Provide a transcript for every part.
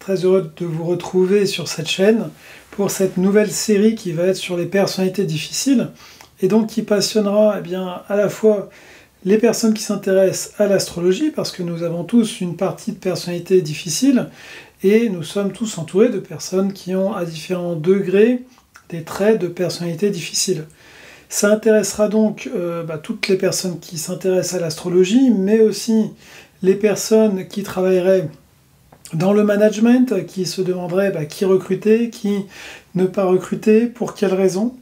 Très heureux de vous retrouver sur cette chaîne pour cette nouvelle série qui va être sur les personnalités difficiles et donc qui passionnera à la fois les personnes qui s'intéressent à l'astrologie, parce que nous avons tous une partie de personnalité difficile et nous sommes tous entourés de personnes qui ont à différents degrés des traits de personnalité difficile. Ça intéressera donc toutes les personnes qui s'intéressent à l'astrologie, mais aussi les personnes qui travailleraient dans le management, qui se demanderaient qui recruter, qui ne pas recruter, pour quelles raisons.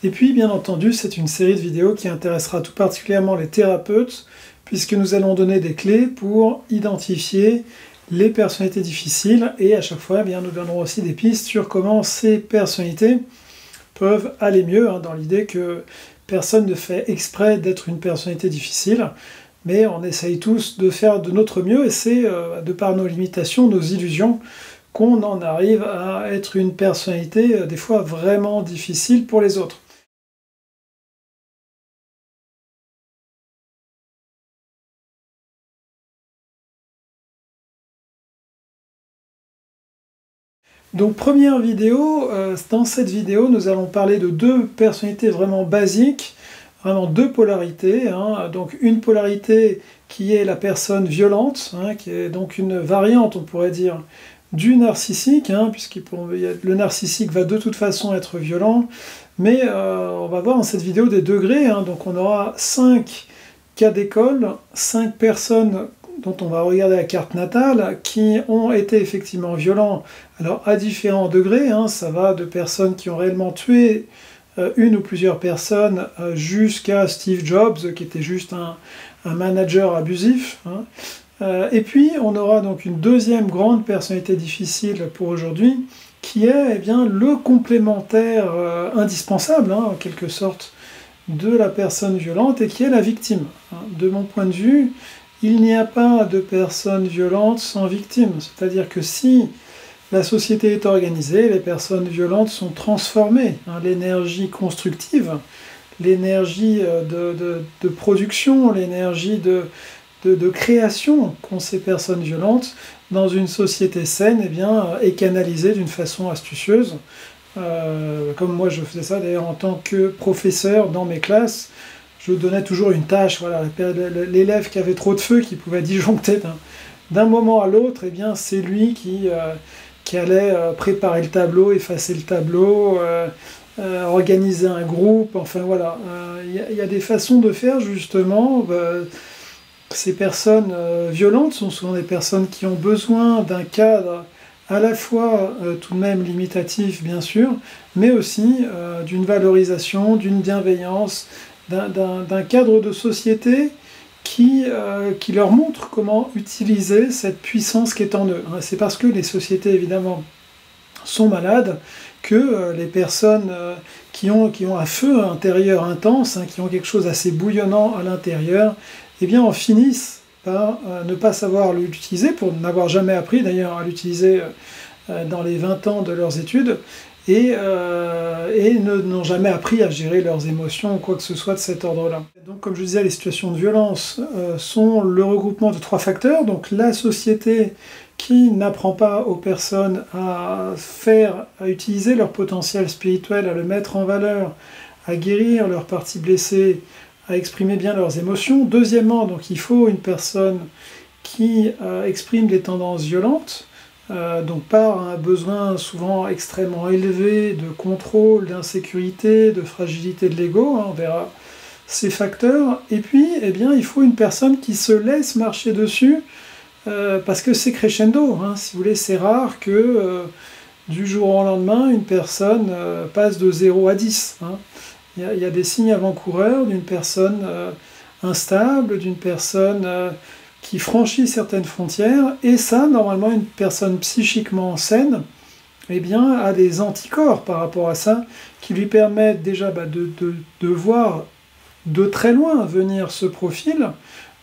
Et puis, bien entendu, c'est une série de vidéos qui intéressera tout particulièrement les thérapeutes, puisque nous allons donner des clés pour identifier les personnalités difficiles, et à chaque fois, nous donnerons aussi des pistes sur comment ces personnalités peuvent aller mieux, dans l'idée que personne ne fait exprès d'être une personnalité difficile, mais on essaye tous de faire de notre mieux, et c'est de par nos limitations, nos illusions, qu'on en arrive à être une personnalité des fois vraiment difficile pour les autres. Donc première vidéo, dans cette vidéo nous allons parler de deux personnalités vraiment basiques, vraiment deux polarités, donc une polarité qui est la personne violente, qui est donc une variante, on pourrait dire, du narcissique, le narcissique va de toute façon être violent, mais on va voir dans cette vidéo des degrés, donc on aura 5 cas d'école, 5 personnes dont on va regarder la carte natale, qui ont été effectivement violents, alors à différents degrés, ça va de personnes qui ont réellement tué une ou plusieurs personnes, jusqu'à Steve Jobs, qui était juste un manager abusif. Et puis on aura donc une deuxième grande personnalité difficile pour aujourd'hui, qui est le complémentaire indispensable, en quelque sorte, de la personne violente, et qui est la victime. De mon point de vue, il n'y a pas de personne violente sans victime, c'est-à-dire que si la société est organisée, les personnes violentes sont transformées, l'énergie constructive, l'énergie de production, l'énergie de création qu'ont ces personnes violentes dans une société saine, est canalisée d'une façon astucieuse, comme moi je faisais ça d'ailleurs en tant que professeur dans mes classes. Je donnais toujours une tâche, l'élève qui avait trop de feu, qui pouvait disjoncter d'un moment à l'autre, c'est lui qui allait préparer le tableau, effacer le tableau, organiser un groupe, il y a des façons de faire justement. Ces personnes violentes sont souvent des personnes qui ont besoin d'un cadre à la fois tout de même limitatif bien sûr, mais aussi d'une valorisation, d'une bienveillance, d'un cadre de société qui leur montre comment utiliser cette puissance qui est en eux. C'est parce que les sociétés, évidemment, sont malades que les personnes qui ont un feu intérieur intense, qui ont quelque chose d'assez bouillonnant à l'intérieur, en finissent par ne pas savoir l'utiliser, pour n'avoir jamais appris d'ailleurs à l'utiliser dans les 20 ans de leurs études, et n'ont jamais appris à gérer leurs émotions ou quoi que ce soit de cet ordre-là. Donc comme je disais, les situations de violence sont le regroupement de 3 facteurs, donc la société qui n'apprend pas aux personnes à utiliser leur potentiel spirituel, à le mettre en valeur, à guérir leurs parties blessées, à exprimer bien leurs émotions. Deuxièmement, donc il faut une personne qui exprime des tendances violentes, donc par un besoin souvent extrêmement élevé de contrôle, d'insécurité, de fragilité de l'ego, on verra ces facteurs. Et puis, il faut une personne qui se laisse marcher dessus, parce que c'est crescendo, si vous voulez, c'est rare que du jour au lendemain, une personne passe de 0 à 10. Il y a des signes avant-coureurs d'une personne instable, d'une personne qui franchit certaines frontières, et ça, normalement, une personne psychiquement saine, a des anticorps par rapport à ça, qui lui permettent déjà de voir de très loin venir ce profil,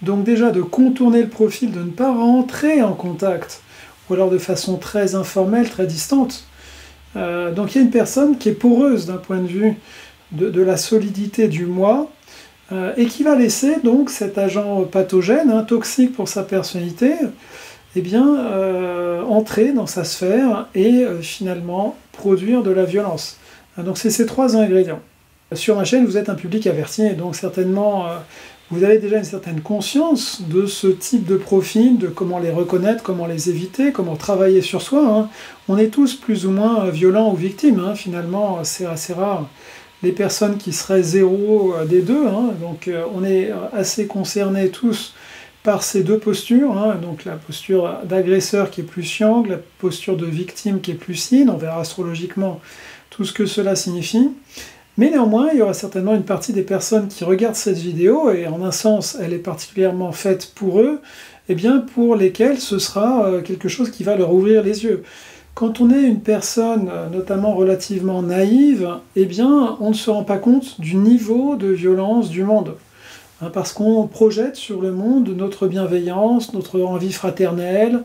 donc déjà de contourner le profil, de ne pas rentrer en contact, ou alors de façon très informelle, très distante. Donc il y a une personne qui est poreuse d'un point de vue de la solidité du moi, et qui va laisser donc cet agent pathogène, toxique pour sa personnalité, eh bien, entrer dans sa sphère et finalement produire de la violence. Donc c'est ces trois ingrédients. Sur ma chaîne, vous êtes un public averti, et donc certainement vous avez déjà une certaine conscience de ce type de profil, de comment les reconnaître, comment les éviter, comment travailler sur soi, hein. On est tous plus ou moins violents ou victimes, hein. Finalement c'est assez rare les personnes qui seraient zéro des deux, hein. Donc on est assez concernés tous par ces deux postures, hein. Donc la posture d'agresseur qui est plus yang, la posture de victime qui est plus yin, on verra astrologiquement tout ce que cela signifie. Mais néanmoins, il y aura certainement une partie des personnes qui regardent cette vidéo, et en un sens, elle est particulièrement faite pour eux, et bien pour lesquels ce sera quelque chose qui va leur ouvrir les yeux. Quand on est une personne, notamment relativement naïve, eh bien, on ne se rend pas compte du niveau de violence du monde. Hein, parce qu'on projette sur le monde notre bienveillance, notre envie fraternelle,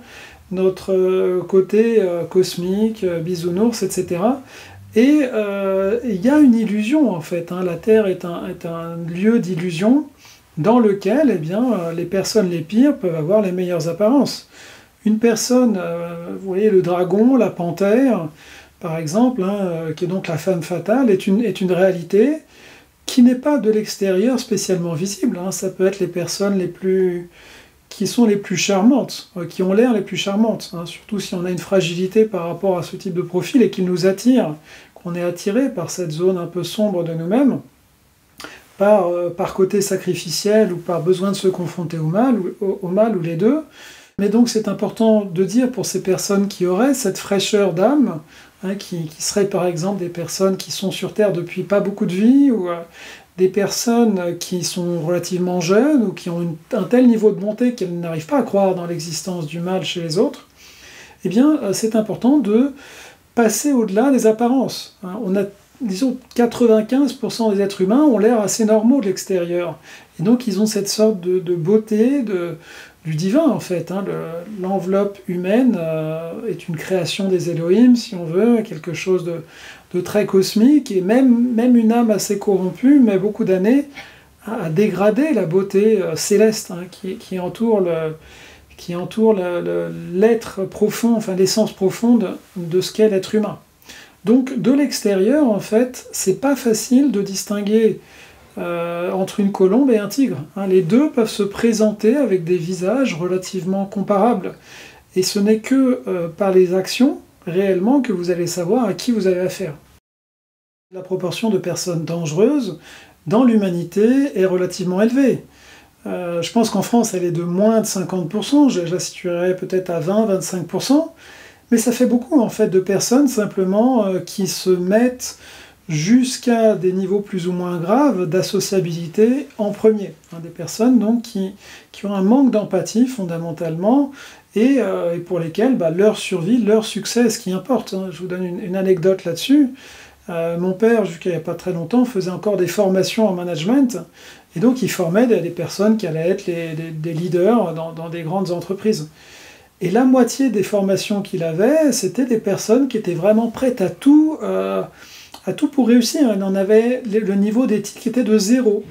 notre côté cosmique, bisounours, etc. Et il y a une illusion en fait, hein. La Terre est un lieu d'illusion dans lequel eh bien, les personnes les pires peuvent avoir les meilleures apparences. Une personne, vous voyez le dragon, la panthère, par exemple, hein, qui est donc la femme fatale, est une réalité qui n'est pas de l'extérieur spécialement visible, hein. Ça peut être les personnes qui sont les plus charmantes, qui ont l'air les plus charmantes, hein, surtout si on a une fragilité par rapport à ce type de profil et qu'il nous attire, qu'on est attiré par cette zone un peu sombre de nous-mêmes, par côté sacrificiel ou par besoin de se confronter au mal ou les deux. Mais donc c'est important de dire pour ces personnes qui auraient cette fraîcheur d'âme, hein, qui seraient par exemple des personnes qui sont sur Terre depuis pas beaucoup de vie, ou des personnes qui sont relativement jeunes ou qui ont un tel niveau de bonté qu'elles n'arrivent pas à croire dans l'existence du mal chez les autres, eh bien c'est important de passer au-delà des apparences. Hein. On a, disons, 95% des êtres humains ont l'air assez normaux de l'extérieur. Et donc ils ont cette sorte de beauté, du divin en fait. Hein. L'enveloppe humaine est une création des Elohim, si on veut, quelque chose de très cosmique, et même une âme assez corrompue met beaucoup d'années à dégrader la beauté céleste, hein, qui entoure l'être profond, enfin l'essence profonde de ce qu'est l'être humain. Donc de l'extérieur, en fait, c'est pas facile de distinguer entre une colombe et un tigre. Hein. Les deux peuvent se présenter avec des visages relativement comparables. Et ce n'est que par les actions, réellement, que vous allez savoir à qui vous avez affaire. La proportion de personnes dangereuses dans l'humanité est relativement élevée. Je pense qu'en France, elle est de moins de 50%, je la situerais peut-être à 20-25%, mais ça fait beaucoup en fait de personnes simplement qui se mettent jusqu'à des niveaux plus ou moins graves d'associabilité en premier. Hein, des personnes donc qui ont un manque d'empathie fondamentalement, et pour lesquelles leur survie, leur succès est ce qui importe. Hein. Je vous donne une anecdote là-dessus. Mon père, jusqu'à il n'y a pas très longtemps, faisait encore des formations en management, et donc il formait des personnes qui allaient être des leaders dans des grandes entreprises. Et la moitié des formations qu'il avait, c'était des personnes qui étaient vraiment prêtes à tout pour réussir. Elle en avait le niveau d'éthique qui était de 0.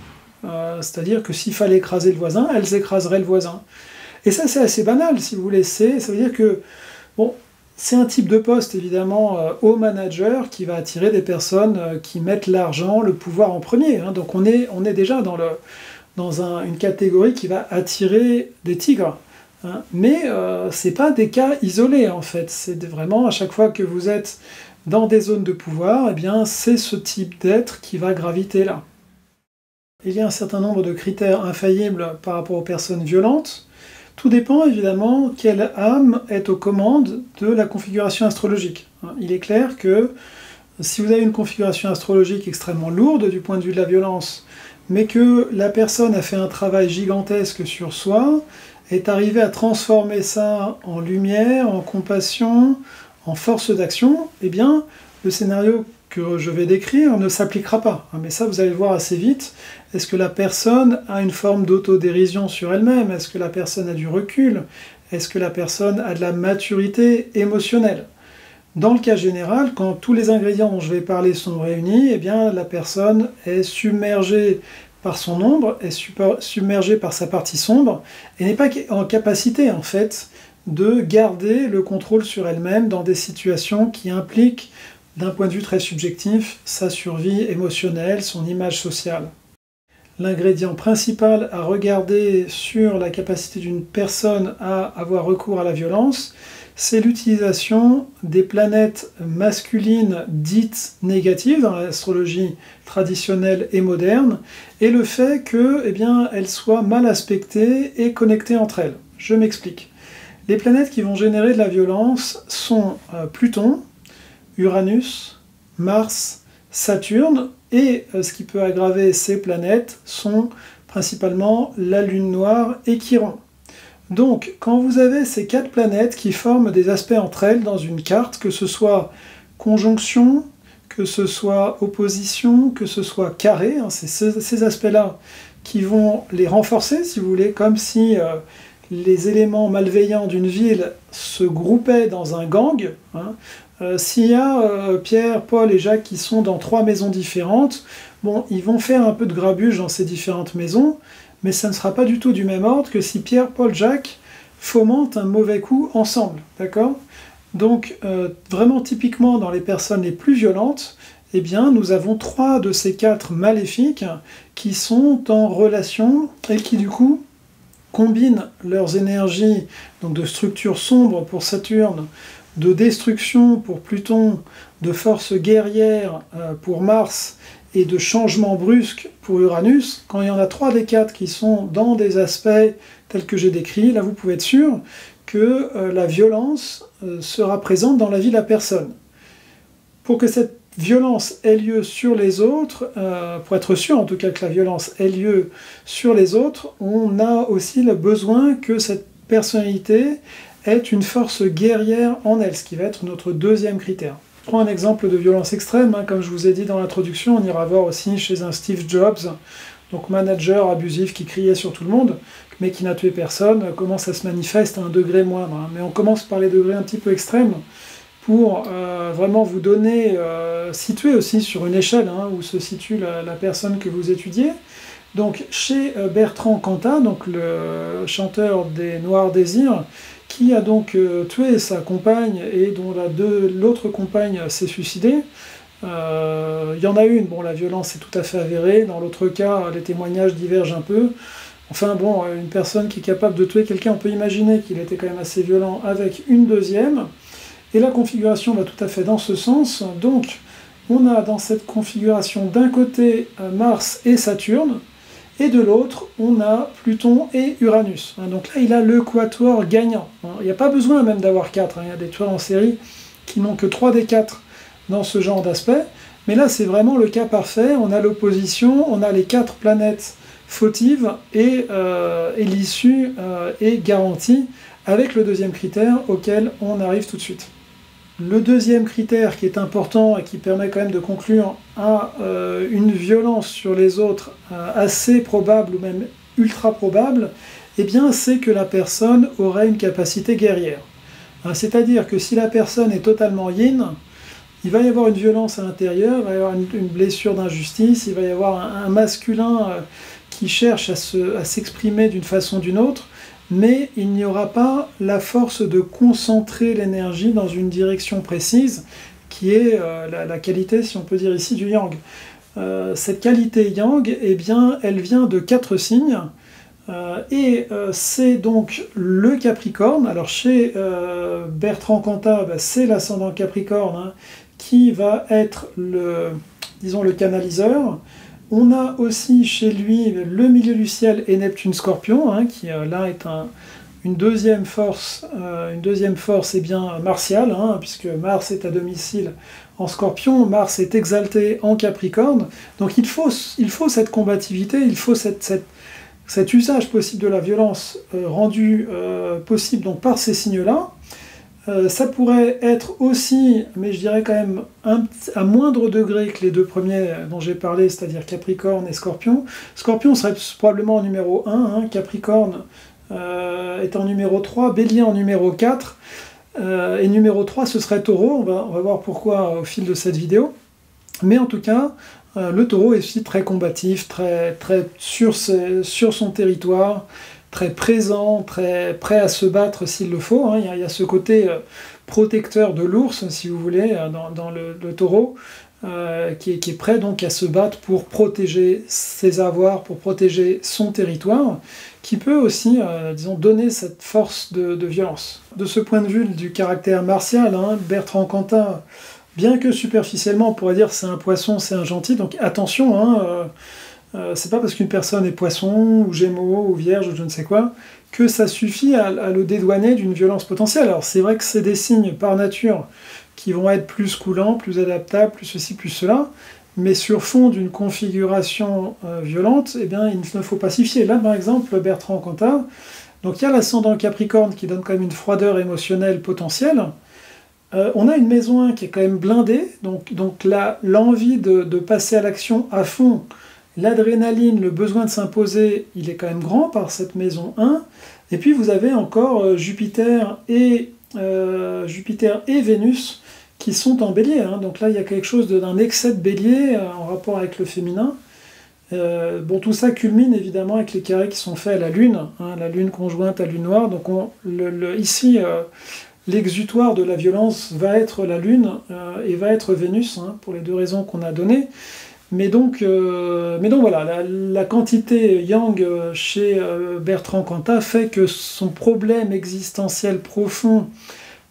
C'est-à-dire que s'il fallait écraser le voisin, elles écraseraient le voisin. Et ça, c'est assez banal, si vous voulez. Ça veut dire que, bon, c'est un type de poste, évidemment, haut manager qui va attirer des personnes qui mettent l'argent, le pouvoir en premier. Hein. Donc on est déjà dans une catégorie qui va attirer des tigres. Hein. Mais c'est pas des cas isolés, en fait. C'est vraiment, à chaque fois que vous êtes dans des zones de pouvoir, eh bien, c'est ce type d'être qui va graviter là. Il y a un certain nombre de critères infaillibles par rapport aux personnes violentes. Tout dépend évidemment quelle âme est aux commandes de la configuration astrologique. Il est clair que si vous avez une configuration astrologique extrêmement lourde du point de vue de la violence, mais que la personne a fait un travail gigantesque sur soi, est arrivée à transformer ça en lumière, en compassion, en force d'action, eh bien, le scénario que je vais décrire ne s'appliquera pas. Mais ça, vous allez le voir assez vite. Est-ce que la personne a une forme d'autodérision sur elle-même? Est-ce que la personne a du recul? Est-ce que la personne a de la maturité émotionnelle? Dans le cas général, quand tous les ingrédients dont je vais parler sont réunis, eh bien, la personne est submergée par son ombre, est submergée par sa partie sombre, et n'est pas en capacité, en fait, de garder le contrôle sur elle-même dans des situations qui impliquent, d'un point de vue très subjectif, sa survie émotionnelle, son image sociale. L'ingrédient principal à regarder sur la capacité d'une personne à avoir recours à la violence, c'est l'utilisation des planètes masculines dites négatives dans l'astrologie traditionnelle et moderne, et le fait que, elles soient mal aspectées et connectées entre elles. Je m'explique. Les planètes qui vont générer de la violence sont Pluton, Uranus, Mars, Saturne, et ce qui peut aggraver ces planètes sont principalement la Lune noire et Chiron. Donc, quand vous avez ces 4 planètes qui forment des aspects entre elles dans une carte, que ce soit conjonction, que ce soit opposition, que ce soit carré, hein, c'est ces aspects-là qui vont les renforcer, si vous voulez, comme si les éléments malveillants d'une ville se groupaient dans un gang. Hein. S'il y a Pierre, Paul et Jacques qui sont dans 3 maisons différentes, bon, ils vont faire un peu de grabuge dans ces différentes maisons, mais ça ne sera pas du tout du même ordre que si Pierre, Paul, Jacques fomentent un mauvais coup ensemble, d'accord? Donc, vraiment typiquement dans les personnes les plus violentes, nous avons 3 de ces 4 maléfiques qui sont en relation et qui du coup combinent leurs énergies donc de structure sombre pour Saturne, de destruction pour Pluton, de force guerrière pour Mars et de changement brusque pour Uranus. Quand il y en a 3 des 4 qui sont dans des aspects tels que j'ai décrits, là vous pouvez être sûr que la violence sera présente dans la vie de la personne. Pour que cette violence ait lieu sur les autres, pour être sûr en tout cas que la violence ait lieu sur les autres, on a aussi le besoin que cette personnalité ait une force guerrière en elle, ce qui va être notre deuxième critère. Je prends un exemple de violence extrême, hein, comme je vous ai dit dans l'introduction, on ira voir aussi chez un Steve Jobs, donc manager abusif qui criait sur tout le monde, mais qui n'a tué personne, comment ça se manifeste à un degré moindre. Hein. Mais on commence par les degrés un petit peu extrêmes, pour vraiment vous donner, situer aussi sur une échelle hein, où se situe la personne que vous étudiez. Donc chez Bertrand Cantat, donc le chanteur des Noirs Désirs, qui a donc tué sa compagne et dont l'autre compagne s'est suicidée. Il y en a une, bon la violence est tout à fait avérée, dans l'autre cas les témoignages divergent un peu. Enfin bon, une personne qui est capable de tuer quelqu'un, on peut imaginer qu'il était quand même assez violent avec une deuxième. Et la configuration va tout à fait dans ce sens. Donc, on a dans cette configuration d'un côté Mars et Saturne, et de l'autre, on a Pluton et Uranus. Donc là, il a le quatuor gagnant. Il n'y a pas besoin même d'avoir 4. Il y a des tueurs en série qui n'ont que 3 des 4 dans ce genre d'aspect. Mais là, c'est vraiment le cas parfait. On a l'opposition, on a les 4 planètes fautives, et l'issue est garantie avec le deuxième critère auquel on arrive tout de suite. Le deuxième critère qui est important et qui permet quand même de conclure à une violence sur les autres assez probable ou même ultra probable, c'est que la personne aurait une capacité guerrière. C'est-à-dire que si la personne est totalement yin, il va y avoir une violence à l'intérieur, il va y avoir une blessure d'injustice, il va y avoir un masculin qui cherche à s'exprimer d'une façon ou d'une autre, mais il n'y aura pas la force de concentrer l'énergie dans une direction précise, qui est la qualité, si on peut dire ici, du yang. Cette qualité yang, elle vient de 4 signes, c'est donc le Capricorne. Alors chez Bertrand Cantat, c'est l'ascendant Capricorne hein, qui va être le canaliseur. On a aussi chez lui le milieu du ciel et Neptune Scorpion, hein, qui là est une deuxième force martiale, hein, puisque Mars est à domicile en Scorpion, Mars est exalté en Capricorne. Donc il faut cette combativité, il faut cet usage possible de la violence rendu possible donc, par ces signes-là. Ça pourrait être aussi, mais je dirais quand même à moindre degré que les 2 premiers dont j'ai parlé, c'est-à-dire Capricorne et Scorpion. Scorpion serait probablement en numéro 1, hein, Capricorne est en numéro 3, Bélier en numéro 4, et numéro 3 ce serait Taureau, on va voir pourquoi au fil de cette vidéo. Mais en tout cas, le Taureau est aussi très combatif, très sur son territoire, très présent, très prêt à se battre s'il le faut, hein. Il y a ce côté protecteur de l'ours, si vous voulez, dans le taureau, qui est prêt donc à se battre pour protéger ses avoirs, pour protéger son territoire, qui peut aussi, disons, donner cette force de violence. De ce point de vue du caractère martial, hein, Bertrand Cantat, bien que superficiellement on pourrait dire c'est un poisson, c'est un gentil, donc attention, hein, c'est pas parce qu'une personne est poisson, ou gémeaux, ou vierge, ou je ne sais quoi, que ça suffit à le dédouaner d'une violence potentielle. Alors c'est vrai que c'est des signes par nature qui vont être plus coulants, plus adaptables, plus ceci, plus cela, mais sur fond d'une configuration violente, eh bien, il ne faut pas s'y fier. Là, par exemple, Bertrand Cantat, donc il y a l'ascendant Capricorne qui donne quand même une froideur émotionnelle potentielle. On a une maison 1 qui est quand même blindée, donc là, l'envie de passer à l'action à fond, l'adrénaline, le besoin de s'imposer, il est quand même grand par cette maison 1. Et puis vous avez encore Jupiter et Vénus qui sont en bélier, hein. Donc là il y a quelque chose d'un excès de bélier en rapport avec le féminin. Bon, tout ça culmine évidemment avec les carrés qui sont faits à la Lune, hein, la Lune conjointe à Lune noire. Donc ici, l'exutoire de la violence va être la Lune et va être Vénus, hein, pour les deux raisons qu'on a données. Mais donc voilà, la quantité yang chez Bertrand Cantat fait que son problème existentiel profond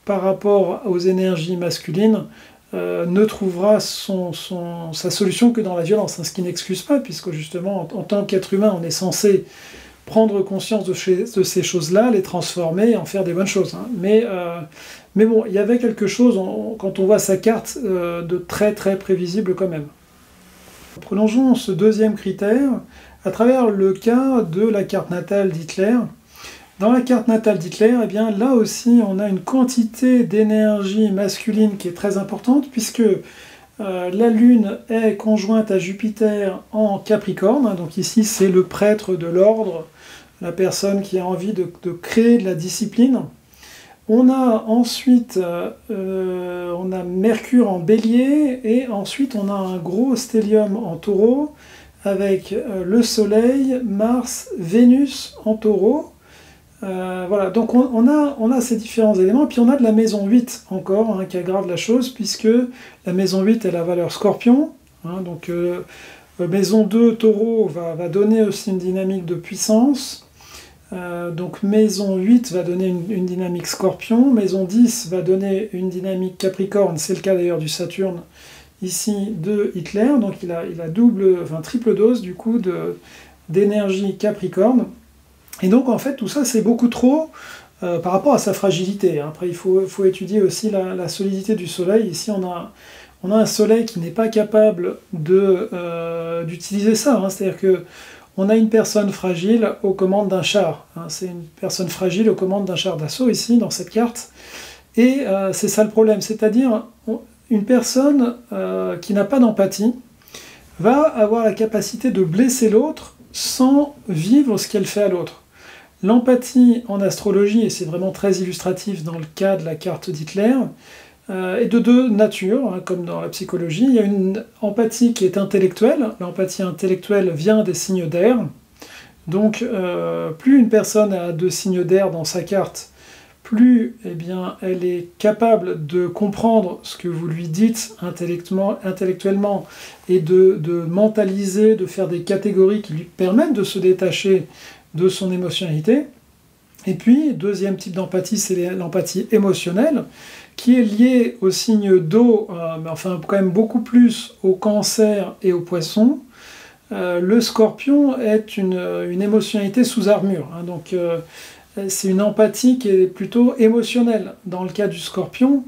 par rapport aux énergies masculines ne trouvera sa solution que dans la violence, hein, ce qui n'excuse pas, puisque justement, en tant qu'être humain, on est censé prendre conscience de ces choses-là, les transformer et en faire des bonnes choses, hein. Mais bon, il y avait quelque chose, quand on voit sa carte, de très très prévisible quand même. Prolongeons ce deuxième critère à travers le cas de la carte natale d'Hitler. Dans la carte natale d'Hitler, eh bien, là aussi, on a une quantité d'énergie masculine qui est très importante, puisque la Lune est conjointe à Jupiter en Capricorne, hein. Donc ici, c'est le prêtre de l'ordre, la personne qui a envie de créer de la discipline. On a ensuite on a Mercure en Bélier, et ensuite on a un gros stellium en Taureau, avec le Soleil, Mars, Vénus en Taureau. Voilà, donc on a ces différents éléments, puis on a de la maison 8 encore, hein, qui aggrave la chose, puisque la maison 8 est la valeur Scorpion, hein. Donc maison 2, Taureau, va donner aussi une dynamique de puissance. Donc maison 8 va donner une dynamique Scorpion, maison 10 va donner une dynamique Capricorne, c'est le cas d'ailleurs du Saturne ici de Hitler, donc il a triple dose du coup d'énergie Capricorne. Et donc en fait tout ça c'est beaucoup trop par rapport à sa fragilité. Après il faut étudier aussi la solidité du Soleil. Ici on a un Soleil qui n'est pas capable d'utiliser ça, hein. C'est-à-dire que on a une personne fragile aux commandes d'un char, hein. C'est une personne fragile aux commandes d'un char d'assaut ici dans cette carte. Et c'est ça le problème, c'est-à-dire une personne qui n'a pas d'empathie va avoir la capacité de blesser l'autre sans vivre ce qu'elle fait à l'autre. L'empathie en astrologie, et c'est vraiment très illustratif dans le cas de la carte d'Hitler, est de deux natures, hein, comme dans la psychologie. Il y a une empathie qui est intellectuelle. L'empathie intellectuelle vient des signes d'air. Donc, plus une personne a de signes d'air dans sa carte, plus eh bien, elle est capable de comprendre ce que vous lui dites intellectuellement et de mentaliser, de faire des catégories qui lui permettent de se détacher de son émotionnalité. Et puis, deuxième type d'empathie, c'est l'empathie émotionnelle, qui est liée au signe d'eau, mais enfin quand même beaucoup plus au Cancer et au Poisson. Le Scorpion est une émotionnalité sous armure, hein, donc c'est une empathie qui est plutôt émotionnelle dans le cas du Scorpion,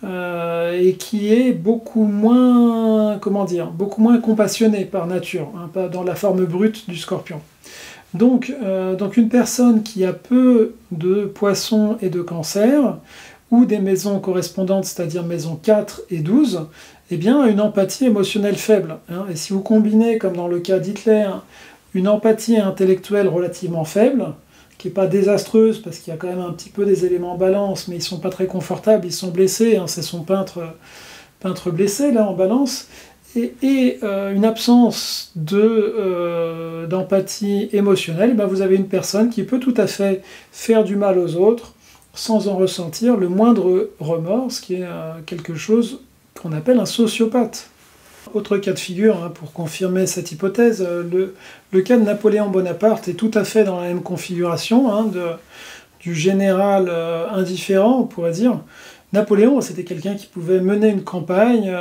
et qui est beaucoup moins compassionnée par nature, hein, pas dans la forme brute du Scorpion. Donc une personne qui a peu de Poisson et de Cancer, ou des maisons correspondantes, c'est-à-dire maisons 4 et 12, eh bien, a une empathie émotionnelle faible, hein. Et si vous combinez, comme dans le cas d'Hitler, une empathie intellectuelle relativement faible, qui n'est pas désastreuse, parce qu'il y a quand même un petit peu des éléments en balance, mais ils ne sont pas très confortables, ils sont blessés, hein, c'est son peintre blessé, là, en balance, une absence d'empathie émotionnelle, ben vous avez une personne qui peut tout à fait faire du mal aux autres sans en ressentir le moindre remords, ce qui est quelque chose qu'on appelle un sociopathe. Autre cas de figure, hein, pour confirmer cette hypothèse, le cas de Napoléon Bonaparte est tout à fait dans la même configuration, hein, du général indifférent, on pourrait dire. Napoléon, c'était quelqu'un qui pouvait mener une campagne,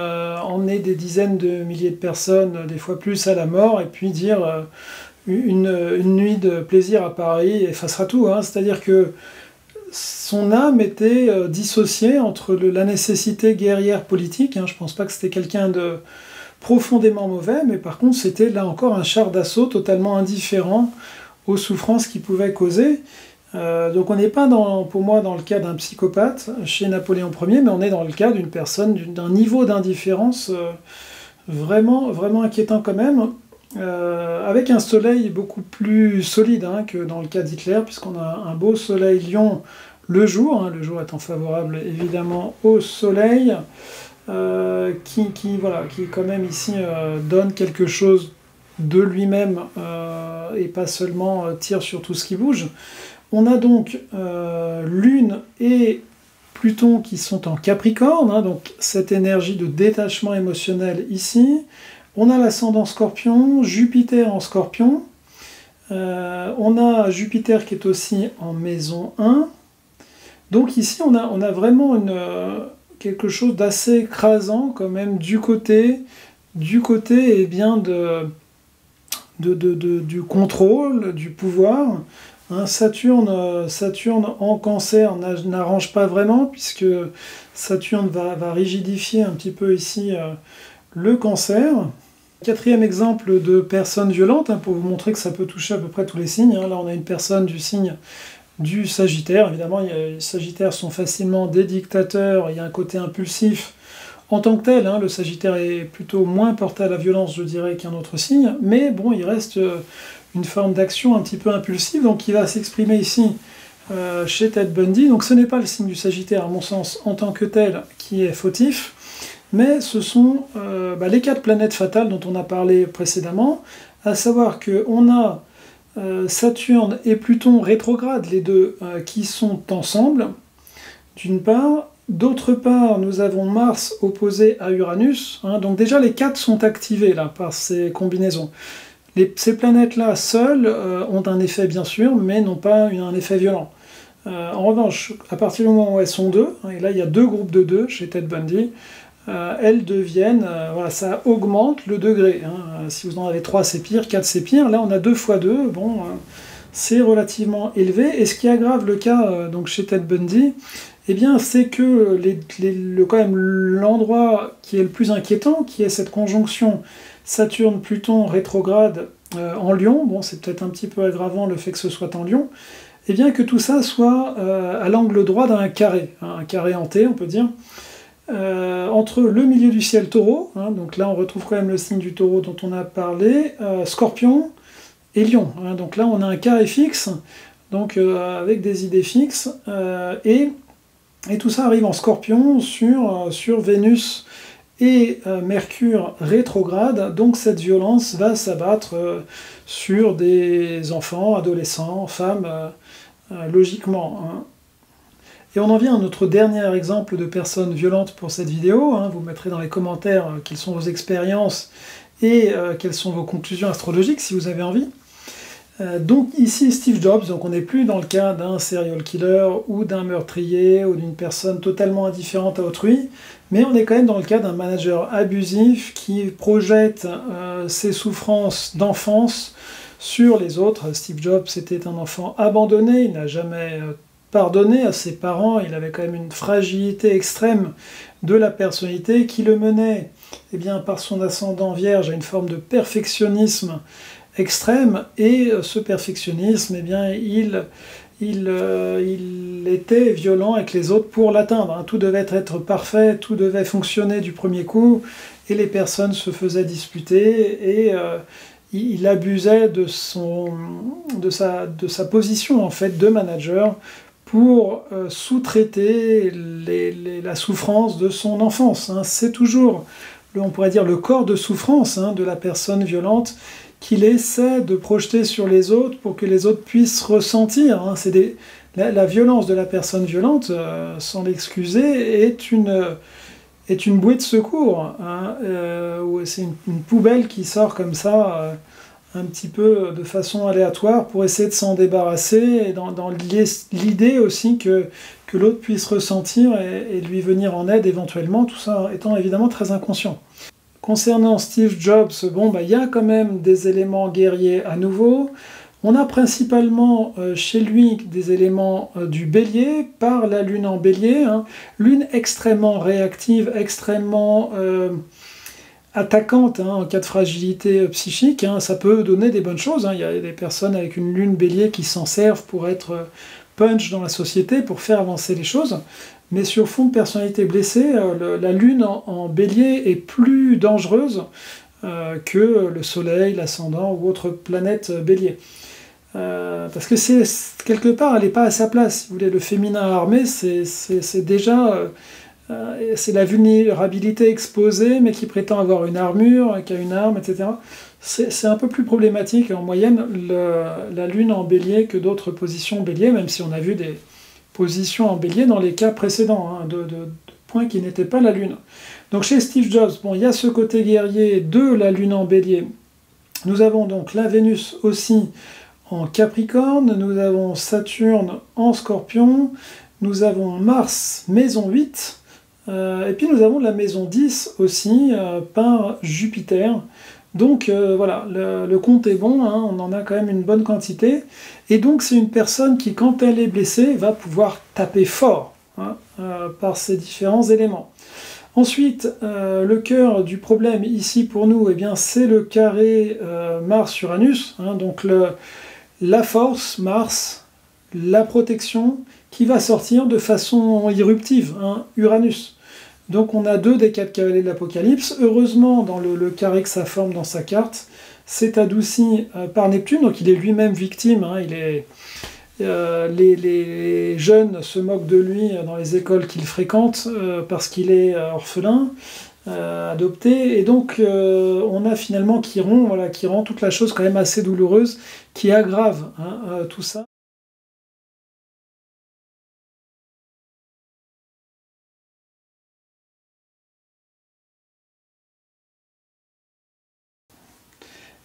emmener des dizaines de milliers de personnes, des fois plus, à la mort, et puis dire une nuit de plaisir à Paris effacera tout. Hein. C'est-à-dire que son âme était dissociée entre la nécessité guerrière politique. Hein. Je ne pense pas que c'était quelqu'un de profondément mauvais, mais par contre c'était là encore un char d'assaut totalement indifférent aux souffrances qu'il pouvait causer. Donc on n'est pas, pour moi, dans le cas d'un psychopathe chez Napoléon Ier, mais on est dans le cas d'une personne d'un niveau d'indifférence vraiment, vraiment inquiétant quand même, avec un soleil beaucoup plus solide, hein, que dans le cas d'Hitler, puisqu'on a un beau soleil lion le jour étant favorable évidemment au soleil, qui quand même ici donne quelque chose de lui-même et pas seulement tire sur tout ce qui bouge. On a donc Lune et Pluton qui sont en Capricorne, hein, donc cette énergie de détachement émotionnel ici. On a l'ascendant Scorpion, Jupiter en Scorpion. On a Jupiter qui est aussi en maison 1. Donc ici on a vraiment quelque chose d'assez écrasant quand même du côté eh bien, du contrôle, du pouvoir. Hein, Saturne en Cancer n'arrange pas vraiment, puisque Saturne va rigidifier un petit peu ici le Cancer. Quatrième exemple de personne violente, hein, pour vous montrer que ça peut toucher à peu près tous les signes. Hein. Là on a une personne du signe du Sagittaire. Évidemment, les Sagittaires sont facilement des dictateurs, il y a un côté impulsif en tant que tel. Hein, le Sagittaire est plutôt moins porté à la violence, je dirais, qu'un autre signe, mais bon, il reste une forme d'action un petit peu impulsive, donc il va s'exprimer ici chez Ted Bundy. Donc ce n'est pas le signe du Sagittaire, à mon sens, en tant que tel, qui est fautif, mais ce sont les 4 planètes fatales dont on a parlé précédemment, à savoir qu'on a Saturne et Pluton rétrogrades, les deux, qui sont ensemble, d'une part. D'autre part, nous avons Mars opposé à Uranus, hein, donc déjà les 4 sont activés là, par ces combinaisons. Ces planètes-là, seules, ont un effet bien sûr, mais n'ont pas un effet violent. En revanche, à partir du moment où elles sont 2, et là il y a 2 groupes de 2 chez Ted Bundy, elles deviennent, ça augmente le degré. Hein. Si vous en avez 3 c'est pire, 4 c'est pire, là on a 2 x 2, bon, c'est relativement élevé. Et ce qui aggrave le cas donc chez Ted Bundy, eh bien, c'est que quand même l'endroit qui est le plus inquiétant, qui est cette conjonction Saturne-Pluton rétrograde en Lion, bon c'est peut-être un petit peu aggravant le fait que ce soit en Lion, eh bien que tout ça soit à l'angle droit d'un carré, hein, un carré hanté on peut dire, entre le milieu du ciel Taureau, hein, donc là on retrouve quand même le signe du Taureau dont on a parlé, Scorpion et Lion, hein, donc là on a un carré fixe, donc avec des idées fixes, et tout ça arrive en Scorpion sur Vénus et Mercure rétrograde, donc cette violence va s'abattre sur des enfants, adolescents, femmes, logiquement. Hein. Et on en vient à notre dernier exemple de personnes violentes pour cette vidéo. Hein. Vous mettrez dans les commentaires quelles sont vos expériences et quelles sont vos conclusions astrologiques si vous avez envie. Donc ici Steve Jobs, donc on n'est plus dans le cas d'un serial killer ou d'un meurtrier ou d'une personne totalement indifférente à autrui, mais on est quand même dans le cas d'un manager abusif qui projette ses souffrances d'enfance sur les autres. Steve Jobs était un enfant abandonné, il n'a jamais pardonné à ses parents, il avait quand même une fragilité extrême de la personnalité qui le menait, eh bien, par son ascendant vierge à une forme de perfectionnisme extrême, et ce perfectionnisme, eh bien, il était violent avec les autres pour l'atteindre. Hein. Tout devait être parfait, tout devait fonctionner du premier coup, et les personnes se faisaient disputer, et il abusait de sa position en fait de manager pour sous-traiter la souffrance de son enfance. Hein. C'est toujours on pourrait dire le corps de souffrance de la personne violente qu'il essaie de projeter sur les autres pour que les autres puissent ressentir. La violence de la personne violente, sans l'excuser, est une bouée de secours. C'est une poubelle qui sort comme ça, un petit peu de façon aléatoire, pour essayer de s'en débarrasser, et dans l'idée aussi que l'autre puisse ressentir et lui venir en aide éventuellement, tout ça étant évidemment très inconscient. Concernant Steve Jobs, il y a quand même des éléments guerriers à nouveau. On a principalement chez lui des éléments du bélier, par la lune en bélier. Lune extrêmement réactive, extrêmement attaquante en cas de fragilité psychique. Ça peut donner des bonnes choses. Il y a des personnes avec une lune bélier qui s'en servent pour être punch dans la société, pour faire avancer les choses. Mais sur fond de personnalité blessée, la lune en bélier est plus dangereuse que le soleil, l'ascendant ou autre planète bélier. Parce que quelque part, elle n'est pas à sa place. Si vous voulez, le féminin armé, c'est déjà c'est la vulnérabilité exposée, mais qui prétend avoir une armure, qui a une arme, etc. C'est un peu plus problématique en moyenne la lune en bélier que d'autres positions bélier, même si on a vu des position en bélier dans les cas précédents, de points qui n'étaient pas la lune. Donc chez Steve Jobs, il y a ce côté guerrier de la lune en bélier. Nous avons donc la Vénus aussi en Capricorne, nous avons Saturne en Scorpion, nous avons Mars, maison 8, et puis nous avons la maison 10 aussi, par Jupiter. Donc voilà, le compte est bon, on en a quand même une bonne quantité. Et donc c'est une personne qui, quand elle est blessée, va pouvoir taper fort par ces différents éléments. Ensuite, le cœur du problème ici pour nous, c'est le carré Mars-Uranus. Donc la force, Mars, la protection, qui va sortir de façon irruptive, Uranus. Donc on a 2 des 4 cavaliers de l'Apocalypse. Heureusement, dans le carré que ça forme dans sa carte, c'est adouci par Neptune, donc il est lui-même victime. Les jeunes se moquent de lui dans les écoles qu'il fréquente parce qu'il est orphelin, adopté, et donc on a finalement Chiron, qui rend toute la chose quand même assez douloureuse, qui aggrave tout ça.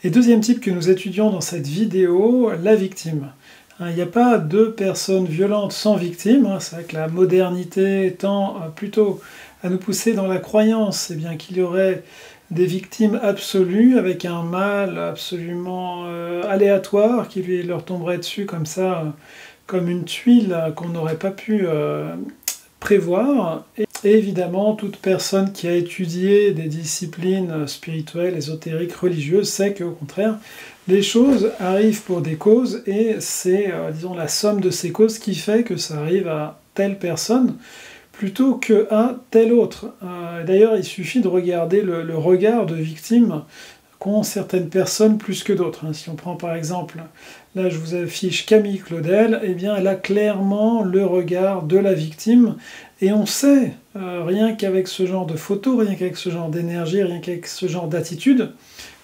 Et deuxième type que nous étudions dans cette vidéo, la victime. Il n'y a pas de personnes violentes sans victime. C'est vrai que la modernité tend plutôt à nous pousser dans la croyance qu'il y aurait des victimes absolues avec un mal absolument aléatoire qui leur tomberait dessus comme ça, comme une tuile qu'on n'aurait pas pu prévoir. Et évidemment, toute personne qui a étudié des disciplines spirituelles, ésotériques, religieuses, sait qu'au contraire, les choses arrivent pour des causes, et c'est, disons, la somme de ces causes qui fait que ça arrive à telle personne plutôt qu'à telle autre. D'ailleurs, il suffit de regarder le regard de victime qu'ont certaines personnes plus que d'autres. Si on prend par exemple, là je vous affiche Camille Claudel, elle a clairement le regard de la victime, et on sait, rien qu'avec ce genre de photos, rien qu'avec ce genre d'énergie, rien qu'avec ce genre d'attitude,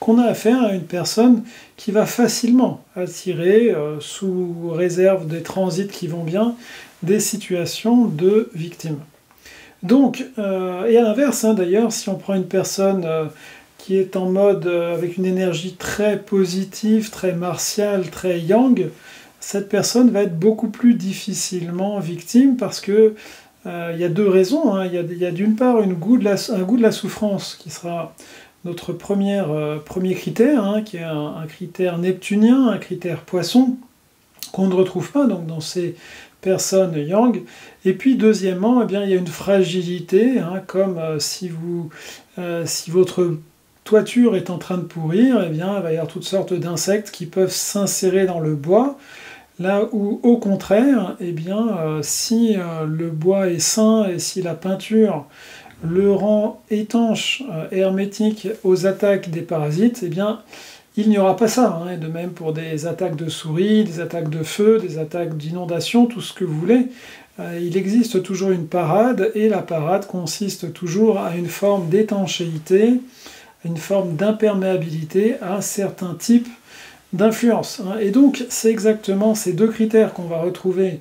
qu'on a affaire à une personne qui va facilement attirer, sous réserve des transits qui vont bien, des situations de victimes. Donc, et à l'inverse, d'ailleurs, si on prend une personne qui est en mode avec une énergie très positive, très martiale, très yang, cette personne va être beaucoup plus difficilement victime, parce que il y a 2 raisons. Il y a d'une part un goût de la souffrance qui sera notre premier critère, qui est un critère neptunien, un critère poisson, qu'on ne retrouve pas donc dans ces personnes yang. Et puis deuxièmement, il y a une fragilité, comme si votre toiture est en train de pourrir, il va y avoir toutes sortes d'insectes qui peuvent s'insérer dans le bois. Là où, au contraire, si le bois est sain et si la peinture le rend étanche, hermétique aux attaques des parasites, il n'y aura pas ça, hein, et de même pour des attaques de souris, des attaques de feu, des attaques d'inondation, tout ce que vous voulez. Il existe toujours une parade, et la parade consiste toujours à une forme d'étanchéité, une forme d'imperméabilité à certains types d'influence. Et donc, c'est exactement ces deux critères qu'on va retrouver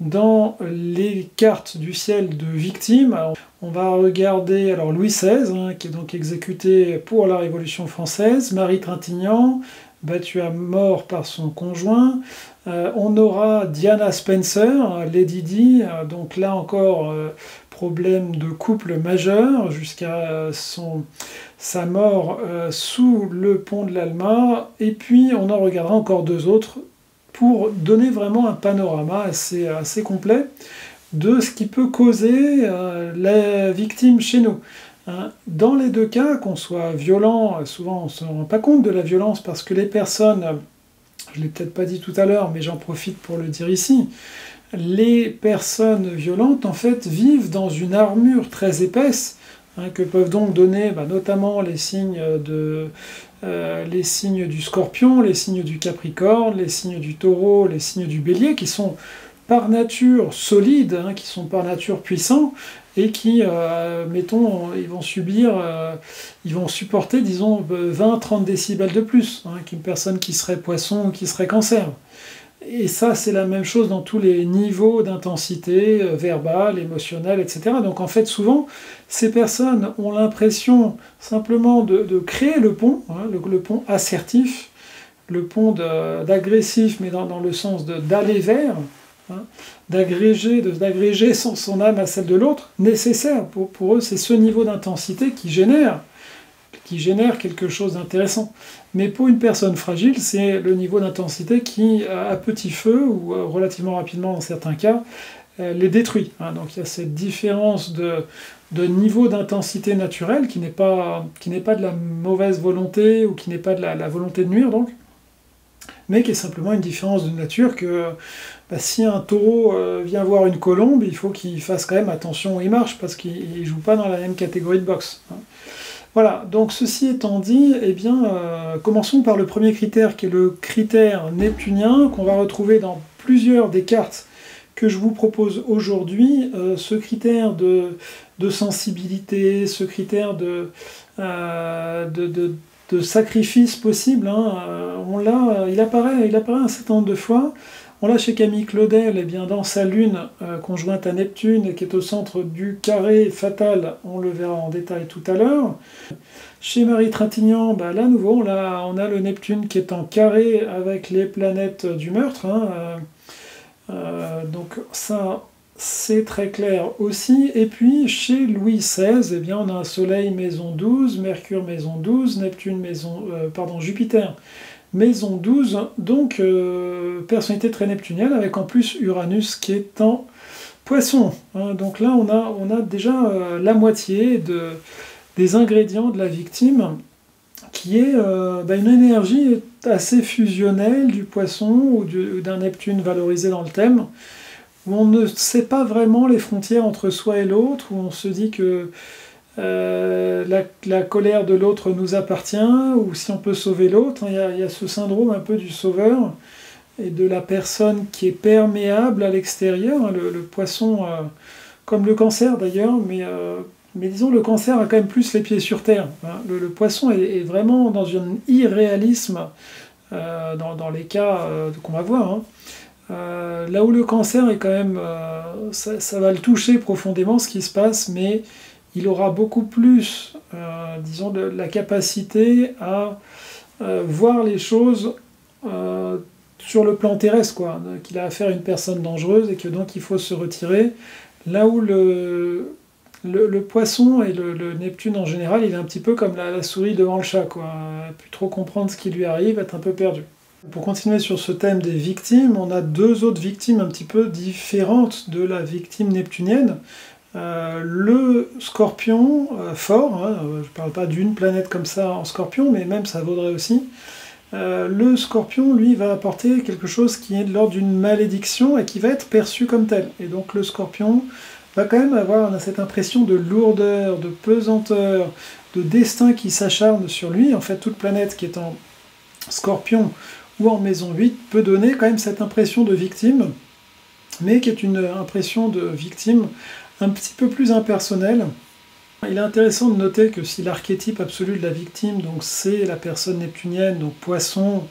dans les cartes du ciel de victimes. Alors, on va regarder alors Louis XVI, qui est donc exécuté pour la Révolution française, Marie Trintignant, battue à mort par son conjoint. On aura Diana Spencer, Lady Di, donc là encore problème de couple majeur jusqu'à sa mort sous le pont de l'Alma. Et puis on en regardera encore deux autres pour donner vraiment un panorama assez complet de ce qui peut causer la victime chez nous. Dans les deux cas, qu'on soit violent, souvent on ne se rend pas compte de la violence parce que les personnes, je ne l'ai peut-être pas dit tout à l'heure, mais j'en profite pour le dire ici, les personnes violentes en fait vivent dans une armure très épaisse, que peuvent donc donner notamment les signes du Scorpion, les signes du Capricorne, les signes du Taureau, les signes du Bélier, qui sont par nature solides, qui sont par nature puissants, et qui, mettons, ils vont supporter, disons, 20-30 décibels de plus qu'une personne qui serait Poisson ou qui serait Cancer. Et ça, c'est la même chose dans tous les niveaux d'intensité verbale, émotionnelle, etc. Donc en fait, souvent, ces personnes ont l'impression simplement de créer le pont, le pont assertif, le pont d'agressif, mais dans le sens d'aller vers, d'agréger son âme à celle de l'autre, nécessaire. Pour eux, c'est ce niveau d'intensité qui génère quelque chose d'intéressant. Mais pour une personne fragile, c'est le niveau d'intensité qui, à petit feu, ou relativement rapidement dans certains cas, les détruit. Donc il y a cette différence de niveau d'intensité naturelle qui n'est pas de la mauvaise volonté, ou qui n'est pas de la volonté de nuire, donc, mais qui est simplement une différence de nature que si un taureau vient voir une colombe, il faut qu'il fasse quand même attention où il marche, parce qu'il ne joue pas dans la même catégorie de boxe. Voilà, donc ceci étant dit, commençons par le premier critère, qui est le critère neptunien, qu'on va retrouver dans plusieurs des cartes que je vous propose aujourd'hui. Ce critère de sensibilité, ce critère de sacrifice possible, il apparaît un certain nombre de fois. On l'a chez Camille Claudel, dans sa lune conjointe à Neptune, qui est au centre du carré fatal, on le verra en détail tout à l'heure. Chez Marie Trintignant, là à nouveau, on a le Neptune qui est en carré avec les planètes du meurtre. Donc ça, c'est très clair aussi. Et puis chez Louis XVI, on a un Soleil maison 12, Mercure maison 12, Neptune Jupiter maison 12, donc personnalité très neptunienne, avec en plus Uranus qui est en Poisson. Donc là, on a déjà la moitié des ingrédients de la victime, qui est une énergie assez fusionnelle du Poisson ou d'un Neptune valorisé dans le thème, où on ne sait pas vraiment les frontières entre soi et l'autre, où on se dit que la colère de l'autre nous appartient, ou si on peut sauver l'autre. Il y a ce syndrome un peu du sauveur, et de la personne qui est perméable à l'extérieur. Le Poisson, comme le Cancer d'ailleurs, mais disons le Cancer a quand même plus les pieds sur terre. Le Poisson est vraiment dans un irréalisme dans les cas qu'on va voir. Là où le Cancer est quand même... ça va le toucher profondément ce qui se passe, mais il aura beaucoup plus, disons, de la capacité à voir les choses sur le plan terrestre, qu'il a affaire à une personne dangereuse et que donc il faut se retirer. Là où le Poisson et le Neptune en général, il est un petit peu comme la souris devant le chat, plus trop comprendre ce qui lui arrive, être un peu perdu. Pour continuer sur ce thème des victimes, on a deux autres victimes un petit peu différentes de la victime neptunienne. Le Scorpion, fort, je ne parle pas d'une planète comme ça en Scorpion, mais même ça vaudrait aussi. Le Scorpion, lui, va apporter quelque chose qui est de l'ordre d'une malédiction et qui va être perçu comme tel. Et donc le Scorpion va quand même avoir cette impression de lourdeur, de pesanteur, de destin qui s'acharne sur lui. En fait, toute planète qui est Scorpion ou en maison 8 peut donner quand même cette impression de victime, mais qui est une impression de victime un petit peu plus impersonnelle. Il est intéressant de noter que si l'archétype absolu de la victime, donc c'est la personne neptunienne, donc Poisson,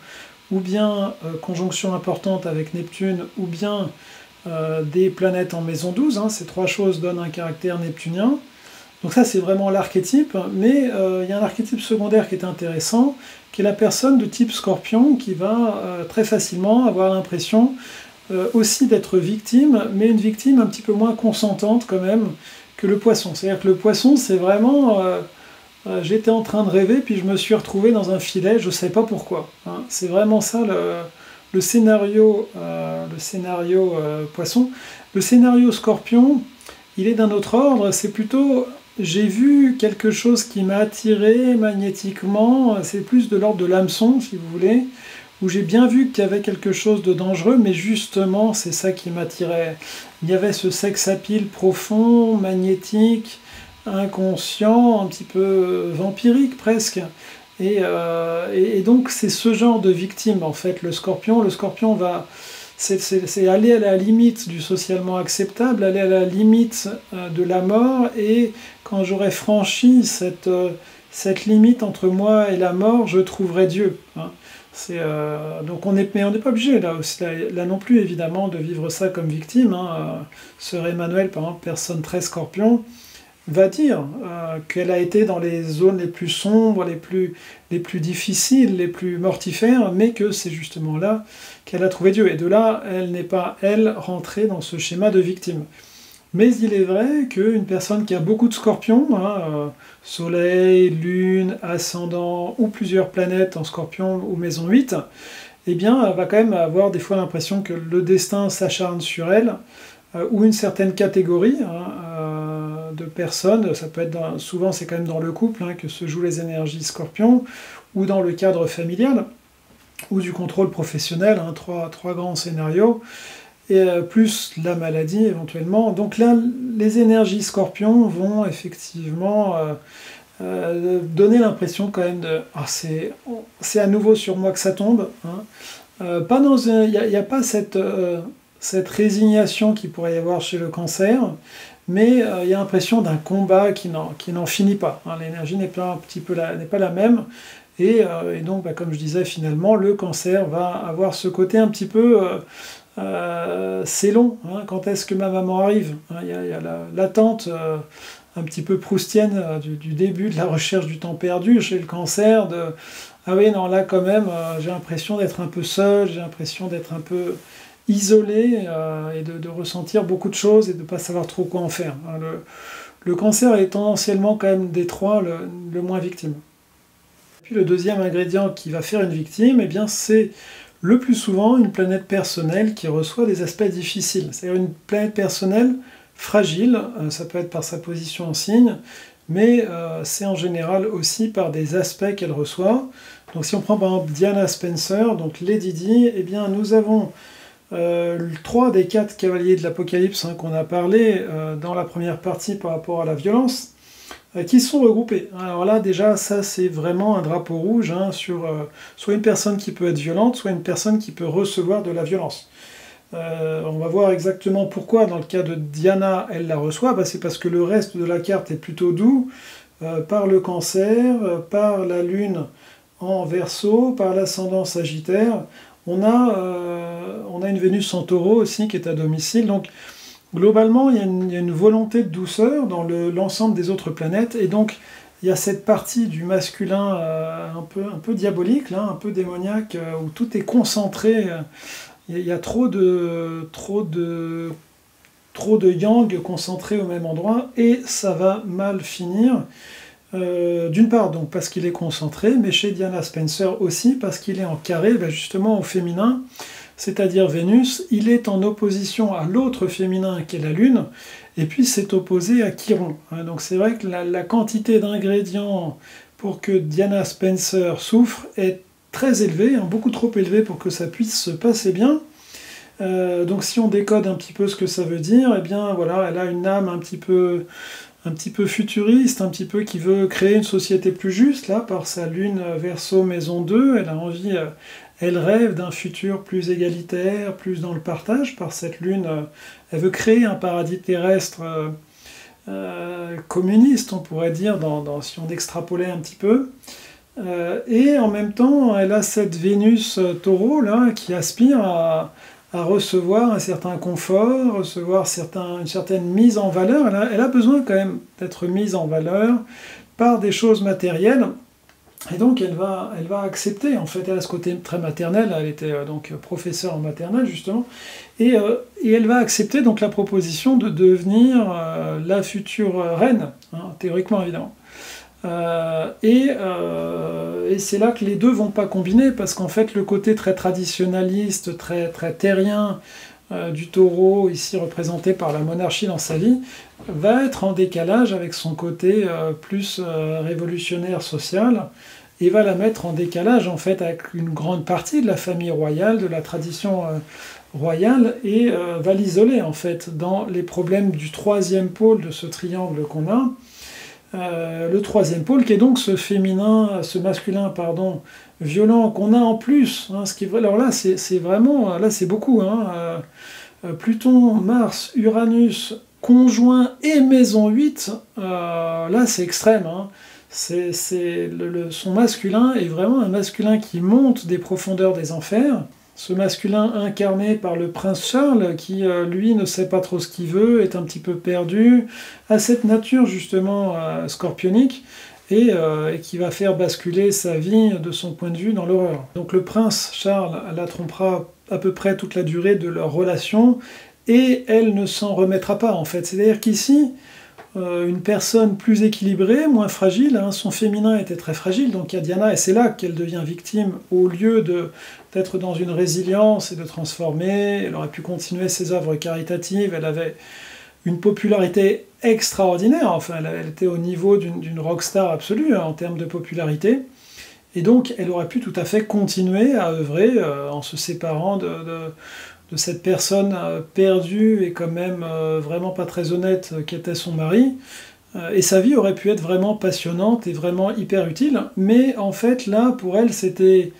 ou bien conjonction importante avec Neptune, ou bien des planètes en maison 12, hein, ces trois choses donnent un caractère neptunien. Donc ça c'est vraiment l'archétype, mais il y a un archétype secondaire qui est intéressant, qui est la personne de type Scorpion, qui va très facilement avoir l'impression aussi d'être victime, mais une victime un petit peu moins consentante quand même que le Poisson. C'est-à-dire que le Poisson c'est vraiment... j'étais en train de rêver, puis je me suis retrouvé dans un filet, je ne sais pas pourquoi. Hein. C'est vraiment ça le scénario, Poisson. Le scénario Scorpion, il est d'un autre ordre, c'est plutôt... J'ai vu quelque chose qui m'a attiré magnétiquement, c'est plus de l'ordre de l'hameçon, si vous voulez, où j'ai bien vu qu'il y avait quelque chose de dangereux, mais justement, c'est ça qui m'attirait. Il y avait ce sex appeal profond, magnétique, inconscient, un petit peu vampirique presque. Et donc c'est ce genre de victime en fait, le Scorpion. Le Scorpion va... C'est aller à la limite du socialement acceptable, aller à la limite de la mort, et quand j'aurai franchi cette limite entre moi et la mort, je trouverai Dieu. Hein. Donc mais on n'est pas obligé là non plus évidemment de vivre ça comme victime. Hein. Sœur Emmanuel, par exemple, personne très Scorpion, va dire qu'elle a été dans les zones les plus sombres, les plus difficiles, les plus mortifères, mais que c'est justement là qu'elle a trouvé Dieu. Et de là, elle n'est pas, elle, rentrée dans ce schéma de victime. Mais il est vrai qu'une personne qui a beaucoup de scorpions, hein, Soleil, Lune, Ascendant, ou plusieurs planètes en scorpion ou maison 8, eh bien, elle va quand même avoir des fois l'impression que le destin s'acharne sur elle, ou une certaine catégorie, hein, de personnes. Ça peut être souvent c'est quand même dans le couple hein, que se jouent les énergies scorpions, ou dans le cadre familial, ou du contrôle professionnel, hein, trois grands scénarios, et plus la maladie éventuellement. Donc là, les énergies scorpions vont effectivement donner l'impression quand même de « Ah, c'est à nouveau sur moi que ça tombe hein. ». Il n'y a pas cette résignation qu'il pourrait y avoir chez le Cancer, mais il y a l'impression d'un combat qui n'en finit pas. Hein. L'énergie n'est pas la même. Et donc, comme je disais, finalement, le Cancer va avoir ce côté un petit peu... c'est long, hein, quand est-ce que ma maman arrive hein. Il y a l'attente un petit peu proustienne du début de la recherche du temps perdu chez le Cancer, ah oui, non, là quand même, j'ai l'impression d'être un peu seul, j'ai l'impression d'être un peu isolé, et de ressentir beaucoup de choses et de ne pas savoir trop quoi en faire. Hein. Le Cancer est tendanciellement quand même des trois le moins victime. Puis le deuxième ingrédient qui va faire une victime, eh bien c'est le plus souvent une planète personnelle qui reçoit des aspects difficiles. C'est-à-dire une planète personnelle fragile, ça peut être par sa position en signe, mais c'est en général aussi par des aspects qu'elle reçoit. Donc si on prend par exemple Diana Spencer, donc Lady Di, eh bien nous avons 3 des 4 cavaliers de l'Apocalypse hein, qu'on a parlé dans la première partie par rapport à la violence, qui sont regroupés. Alors là, déjà, ça c'est vraiment un drapeau rouge hein, sur soit une personne qui peut être violente, soit une personne qui peut recevoir de la violence. On va voir exactement pourquoi, dans le cas de Diana, elle la reçoit. C'est parce que le reste de la carte est plutôt doux, par le Cancer, par la Lune en Verseau, par l'ascendant Sagittaire. On a une Vénus en Taureau aussi qui est à domicile, donc globalement, il y a une volonté de douceur dans l'ensemble des autres planètes, et donc il y a cette partie du masculin un peu diabolique, là, un peu démoniaque, où tout est concentré. Il y a trop de yang concentré au même endroit, et ça va mal finir. D'une part, donc parce qu'il est concentré, mais chez Diana Spencer aussi, parce qu'il est en carré, justement au féminin. C'est-à-dire Vénus, il est en opposition à l'autre féminin qui est la Lune, et puis c'est opposé à Chiron. Donc c'est vrai que la quantité d'ingrédients pour que Diana Spencer souffre est très élevée, beaucoup trop élevée pour que ça puisse se passer bien. Donc si on décode un petit peu ce que ça veut dire, eh bien voilà, elle a une âme un petit peu un petit peu futuriste, un petit peu qui veut créer une société plus juste, là, par sa lune Verseau maison 2, elle a envie, elle rêve d'un futur plus égalitaire, plus dans le partage, par cette lune, elle veut créer un paradis terrestre communiste, on pourrait dire, si on extrapolait un petit peu. Et en même temps, elle a cette Vénus taureau, là, qui aspire à recevoir un certain confort, recevoir une certaine mise en valeur. Elle a besoin quand même d'être mise en valeur par des choses matérielles. Et donc elle va accepter, en fait, elle a ce côté très maternel, elle était donc professeure en maternelle justement, et elle va accepter donc la proposition de devenir la future reine, hein, théoriquement évidemment. Et c'est là que les deux vont pas combiner, parce qu'en fait le côté très traditionnaliste, très, très terrien du taureau, ici représenté par la monarchie dans sa vie, va être en décalage avec son côté plus révolutionnaire social, et va la mettre en décalage en fait avec une grande partie de la famille royale, de la tradition royale, et va l'isoler en fait dans les problèmes du troisième pôle de ce triangle qu'on a. Le troisième pôle qui est donc ce masculin pardon, violent qu'on a en plus, hein, ce qui est vrai. Alors là c'est vraiment, là c'est beaucoup, hein, Pluton, Mars, Uranus, conjoint et maison 8, là c'est extrême, hein. Son masculin est vraiment un masculin qui monte des profondeurs des enfers. Ce masculin incarné par le prince Charles, qui lui ne sait pas trop ce qu'il veut, est un petit peu perdu, a cette nature justement scorpionique, et qui va faire basculer sa vie de son point de vue dans l'horreur. Donc le prince Charles la trompera à peu près toute la durée de leur relation, et elle ne s'en remettra pas en fait. C'est-à-dire qu'ici, une personne plus équilibrée, moins fragile, hein, son féminin était très fragile, donc il y a Diana, et c'est là qu'elle devient victime, au lieu d'être dans une résilience et de transformer. Elle aurait pu continuer ses œuvres caritatives, elle avait une popularité extraordinaire, enfin elle était au niveau d'une rockstar absolue, hein, en termes de popularité, et donc elle aurait pu tout à fait continuer à œuvrer en se séparant de cette personne perdue et quand même vraiment pas très honnête qu'était son mari, et sa vie aurait pu être vraiment passionnante et vraiment hyper utile, mais en fait là pour elle c'était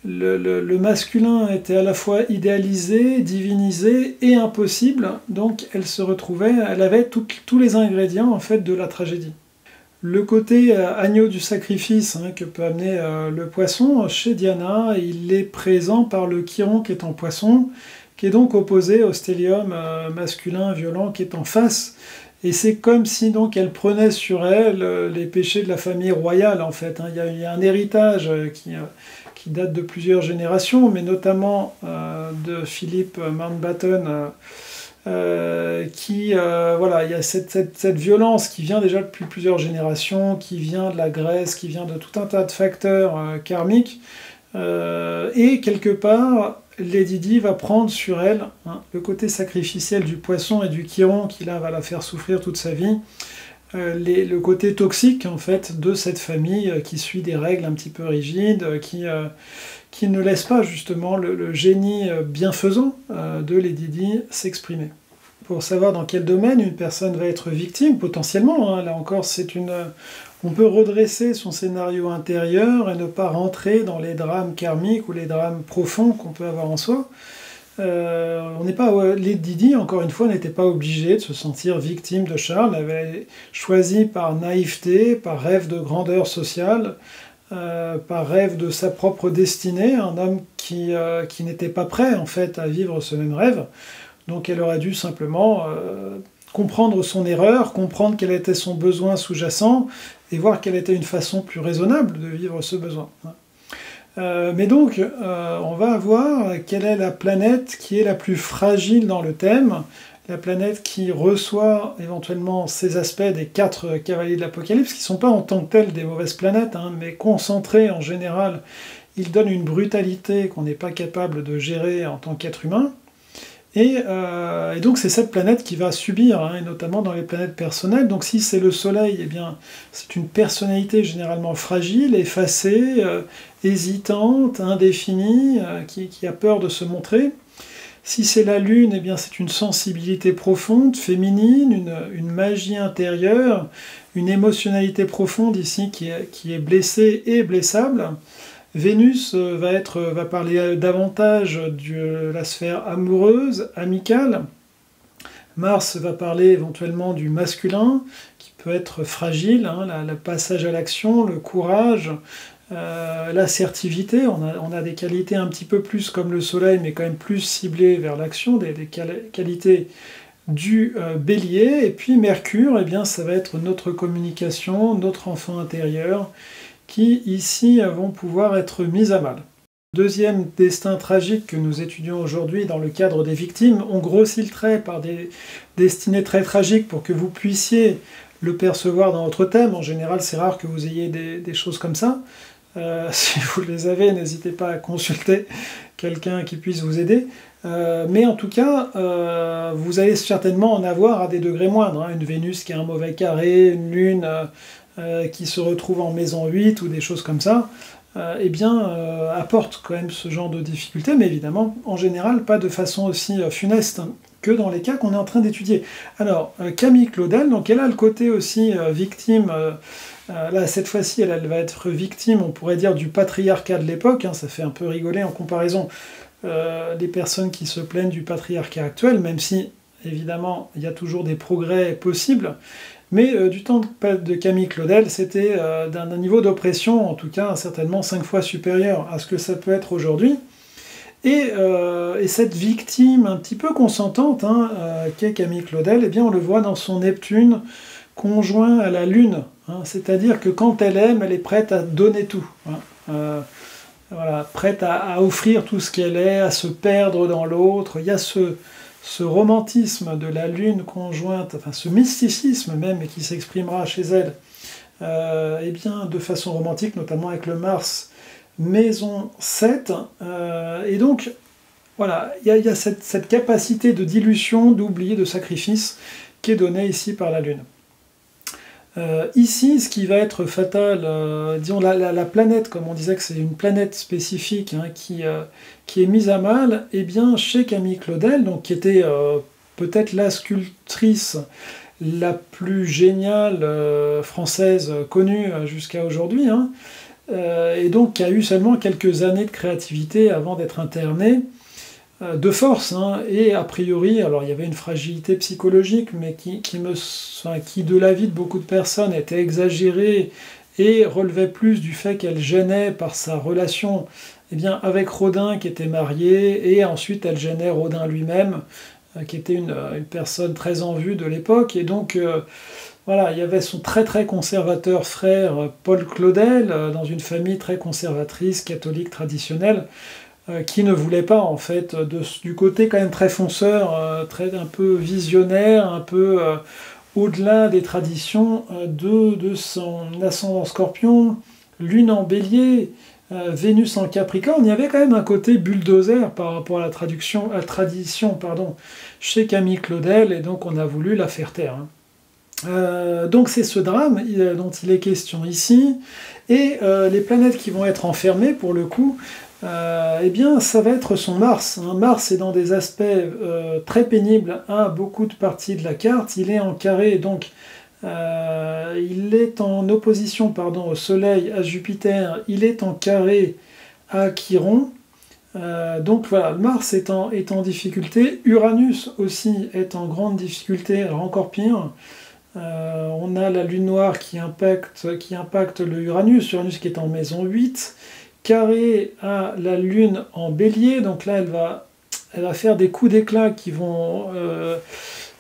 le masculin était à la fois idéalisé, divinisé et impossible, donc elle se retrouvait, elle avait tous les ingrédients en fait de la tragédie. Le côté agneau du sacrifice, hein, que peut amener le poisson, chez Diana, il est présent par le Chiron qui est en poisson, qui est donc opposé au stélium masculin violent qui est en face. Et c'est comme si donc elle prenait sur elle les péchés de la famille royale en fait, hein. Il y a un héritage qui date de plusieurs générations, mais notamment de Philippe Mountbatten, voilà, il y a cette violence qui vient déjà depuis plusieurs générations, qui vient de la Grèce, qui vient de tout un tas de facteurs karmiques, et quelque part, Lady Di va prendre sur elle, hein, le côté sacrificiel du poisson et du Chiron, qui là va la faire souffrir toute sa vie, le côté toxique en fait de cette famille qui suit des règles un petit peu rigides, qui ne laisse pas justement le génie bienfaisant de Lady Di s'exprimer. Pour savoir dans quel domaine une personne va être victime, potentiellement, hein, là encore on peut redresser son scénario intérieur et ne pas rentrer dans les drames karmiques ou les drames profonds qu'on peut avoir en soi. Lady Di, encore une fois, n'était pas obligée de se sentir victime de Charles. Elle avait choisi par naïveté, par rêve de grandeur sociale, par rêve de sa propre destinée, un homme qui n'était pas prêt en fait à vivre ce même rêve. Donc elle aurait dû simplement comprendre son erreur, comprendre quel était son besoin sous-jacent, et voir quelle était une façon plus raisonnable de vivre ce besoin. Mais donc, on va voir quelle est la planète qui est la plus fragile dans le thème, la planète qui reçoit éventuellement ces aspects des 4 cavaliers de l'Apocalypse, qui ne sont pas en tant que tels des mauvaises planètes, hein, mais concentrés en général, ils donnent une brutalité qu'on n'est pas capable de gérer en tant qu'être humain. Et donc c'est cette planète qui va subir, hein, et notamment dans les planètes personnelles. Donc si c'est le Soleil, eh bien c'est une personnalité généralement fragile, effacée, hésitante, indéfinie, qui a peur de se montrer. Si c'est la Lune, eh bien c'est une sensibilité profonde, féminine, une magie intérieure, une émotionnalité profonde ici qui est blessée et blessable. Vénus va parler davantage de la sphère amoureuse, amicale. Mars va parler éventuellement du masculin, qui peut être fragile, hein, le passage à l'action, le courage, l'assertivité. On a des qualités un petit peu plus comme le Soleil, mais quand même plus ciblées vers l'action, des qualités du Bélier. Et puis Mercure, eh bien, ça va être notre communication, notre enfant intérieur, qui ici vont pouvoir être mis à mal. Deuxième destin tragique que nous étudions aujourd'hui dans le cadre des victimes, on grossit le trait par des destinées très tragiques pour que vous puissiez le percevoir dans votre thème. En général, c'est rare que vous ayez des choses comme ça. Si vous les avez, n'hésitez pas à consulter quelqu'un qui puisse vous aider. Mais en tout cas, vous allez certainement en avoir à des degrés moindres. Hein. Une Vénus qui a un mauvais carré, une Lune qui se retrouve en maison 8 ou des choses comme ça. Apporte quand même ce genre de difficultés, mais évidemment, en général, pas de façon aussi funeste que dans les cas qu'on est en train d'étudier. Alors, Camille Claudel, donc elle a le côté aussi victime, là, cette fois-ci, elle va être victime, on pourrait dire, du patriarcat de l'époque, hein, ça fait un peu rigoler en comparaison des personnes qui se plaignent du patriarcat actuel, même si, évidemment, il y a toujours des progrès possibles. Mais du temps de Camille Claudel, c'était d'un niveau d'oppression, en tout cas certainement 5 fois supérieur à ce que ça peut être aujourd'hui. Et cette victime un petit peu consentante, hein, qu'est Camille Claudel, eh bien on le voit dans son Neptune conjoint à la Lune. Hein, c'est-à-dire que quand elle aime, elle est prête à donner tout. Hein, voilà, prête à offrir tout ce qu'elle est, à se perdre dans l'autre. Il y a ce romantisme de la Lune conjointe, enfin ce mysticisme même qui s'exprimera chez elle, eh bien, de façon romantique, notamment avec le Mars maison 7. Et donc, voilà, il y a cette capacité de dilution, d'oubli, de sacrifice qui est donnée ici par la Lune. Ici, ce qui va être fatal, disons la planète, comme on disait que c'est une planète spécifique hein, qui est mise à mal, eh bien chez Camille Claudel, donc, qui était peut-être la sculptrice la plus géniale française connue jusqu'à aujourd'hui, hein, et donc qui a eu seulement quelques années de créativité avant d'être internée, de force, hein, et a priori, alors il y avait une fragilité psychologique, mais qui de l'avis de beaucoup de personnes était exagérée et relevait plus du fait qu'elle gênait par sa relation eh bien, avec Rodin qui était marié, et ensuite elle gênait Rodin lui-même, qui était une personne très en vue de l'époque, et donc voilà, il y avait son très très conservateur frère Paul Claudel, dans une famille très conservatrice, catholique traditionnelle, qui ne voulait pas, en fait, du côté quand même très fonceur, un peu visionnaire, un peu au-delà des traditions de son ascendant Scorpion, Lune en Bélier, Vénus en Capricorne. Il y avait quand même un côté bulldozer par rapport à la tradition chez Camille Claudel, et donc on a voulu la faire taire. Hein. Donc c'est ce drame dont il est question ici, et les planètes qui vont être enfermées, pour le coup, eh bien, ça va être son Mars. Hein. Mars est dans des aspects très pénibles à beaucoup de parties de la carte. Il est en carré, donc il est en opposition au Soleil, à Jupiter. Il est en carré à Chiron. Donc voilà, Mars est en difficulté. Uranus aussi est en grande difficulté, alors encore pire. On a la Lune noire qui impacte le Uranus qui est en maison 8. Carré à la Lune en Bélier, donc là elle va faire des coups d'éclat qui vont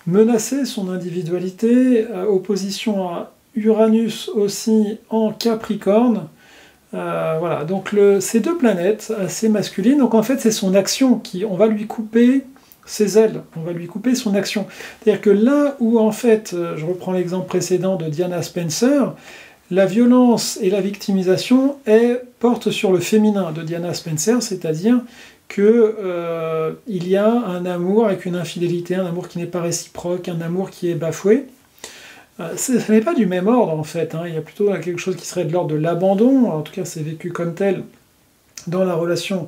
menacer son individualité, opposition à Uranus aussi en Capricorne. Voilà, donc ces deux planètes assez masculines, donc en fait c'est son action on va lui couper ses ailes, on va lui couper son action. C'est-à-dire que là où en fait, je reprends l'exemple précédent de Diana Spencer, la violence et la victimisation portent sur le féminin de Diana Spencer, c'est-à-dire qu'il y a un amour avec une infidélité, un amour qui n'est pas réciproque, un amour qui est bafoué. Ce n'est pas du même ordre en fait, hein. Il y a plutôt quelque chose qui serait de l'ordre de l'abandon, en tout cas c'est vécu comme tel dans la relation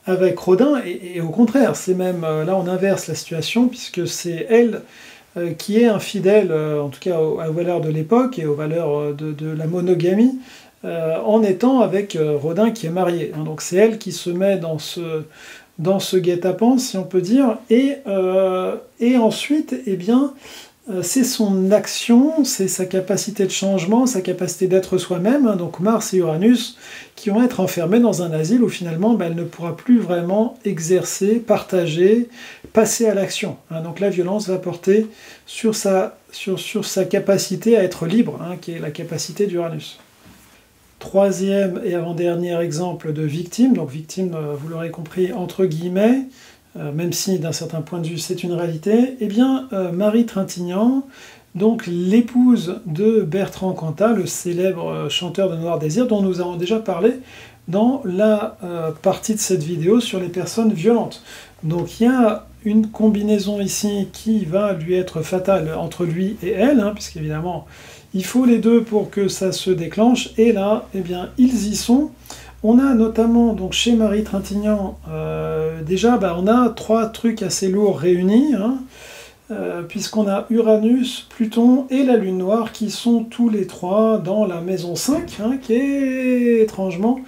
avec Rodin, et au contraire, c'est même, là on inverse la situation, puisque c'est elle qui est infidèle, en tout cas aux valeurs de l'époque et aux valeurs de la monogamie, en étant avec Rodin qui est marié. Hein. Donc c'est elle qui se met dans ce guet-apens, si on peut dire, et ensuite, eh bien, c'est son action, c'est sa capacité de changement, sa capacité d'être soi-même, hein, donc Mars et Uranus, qui vont être enfermés dans un asile où finalement elle ne pourra plus vraiment exercer, partager, passer à l'action. Hein. Donc la violence va porter sur sa capacité à être libre, hein, qui est la capacité d'Uranus. Troisième et avant-dernier exemple de victime, donc victime, vous l'aurez compris, entre guillemets, même si d'un certain point de vue c'est une réalité, eh bien Marie Trintignant, donc l'épouse de Bertrand Cantat, le célèbre chanteur de Noir Désir, dont nous avons déjà parlé dans la partie de cette vidéo sur les personnes violentes. Donc il y a une combinaison ici qui va lui être fatale entre lui et elle, hein, puisqu'évidemment il faut les deux pour que ça se déclenche, et là, eh bien, ils y sont. On a notamment, donc chez Marie Trintignant, déjà, on a trois trucs assez lourds réunis, hein, puisqu'on a Uranus, Pluton et la Lune Noire, qui sont tous les trois dans la maison 5, hein, qui est étrangement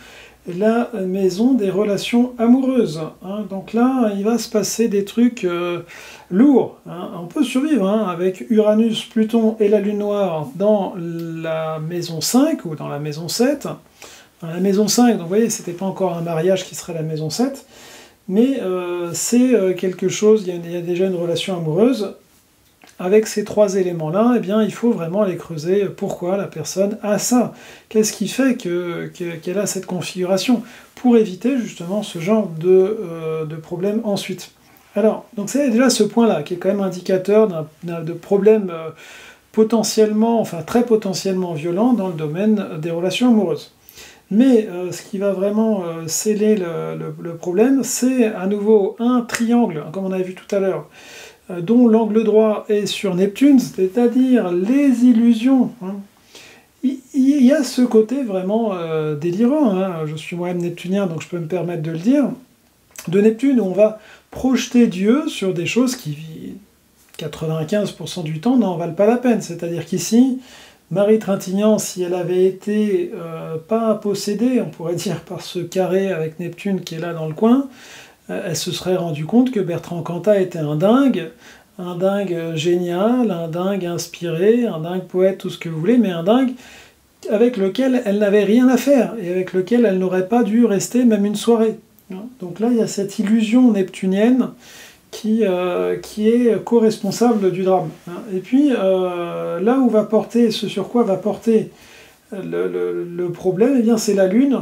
la maison des relations amoureuses. Hein. Donc là, il va se passer des trucs lourds. Hein. On peut survivre hein, avec Uranus, Pluton et la Lune Noire dans la maison 5 ou dans la maison 7. Dans la maison 5, donc vous voyez, c'était pas encore un mariage qui serait la maison 7, mais c'est quelque chose, il y a déjà une relation amoureuse. Avec ces trois éléments-là, eh bien, il faut vraiment aller creuser pourquoi la personne a ça. Qu'est-ce qui fait qu'elle a cette configuration, pour éviter justement ce genre de problème ensuite. Alors, donc c'est déjà ce point-là qui est quand même indicateur de problème potentiellement, enfin très potentiellement violent dans le domaine des relations amoureuses. Mais ce qui va vraiment sceller le problème, c'est à nouveau un triangle, comme on avait vu tout à l'heure, dont l'angle droit est sur Neptune, c'est-à-dire les illusions. Hein. Il y a ce côté vraiment délirant, hein. Je suis moi-même neptunien, donc je peux me permettre de le dire, de Neptune, où on va projeter Dieu sur des choses qui, 95% du temps, n'en valent pas la peine. C'est-à-dire qu'ici, Marie Trintignant, si elle avait été pas possédée, on pourrait dire, par ce carré avec Neptune qui est là dans le coin, elle se serait rendue compte que Bertrand Cantat était un dingue génial, un dingue inspiré, un dingue poète, tout ce que vous voulez, mais un dingue avec lequel elle n'avait rien à faire, et avec lequel elle n'aurait pas dû rester même une soirée. Donc là, il y a cette illusion neptunienne qui est co-responsable du drame. Et puis, là où va porter, ce sur quoi va porter le problème, eh bien c'est la Lune.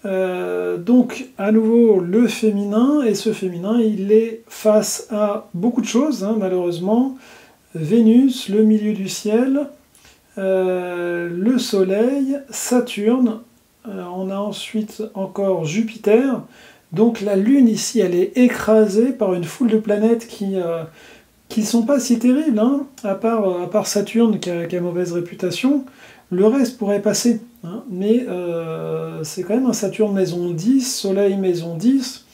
Donc, à nouveau, le féminin, et ce féminin, il est face à beaucoup de choses, hein, malheureusement. Vénus, le milieu du ciel, le Soleil, Saturne, on a ensuite encore Jupiter. Donc la Lune, ici, elle est écrasée par une foule de planètes qui sont pas si terribles, hein, à part Saturne qui a mauvaise réputation. Le reste pourrait passer, hein, mais c'est quand même un Saturne maison 10, Soleil maison 10.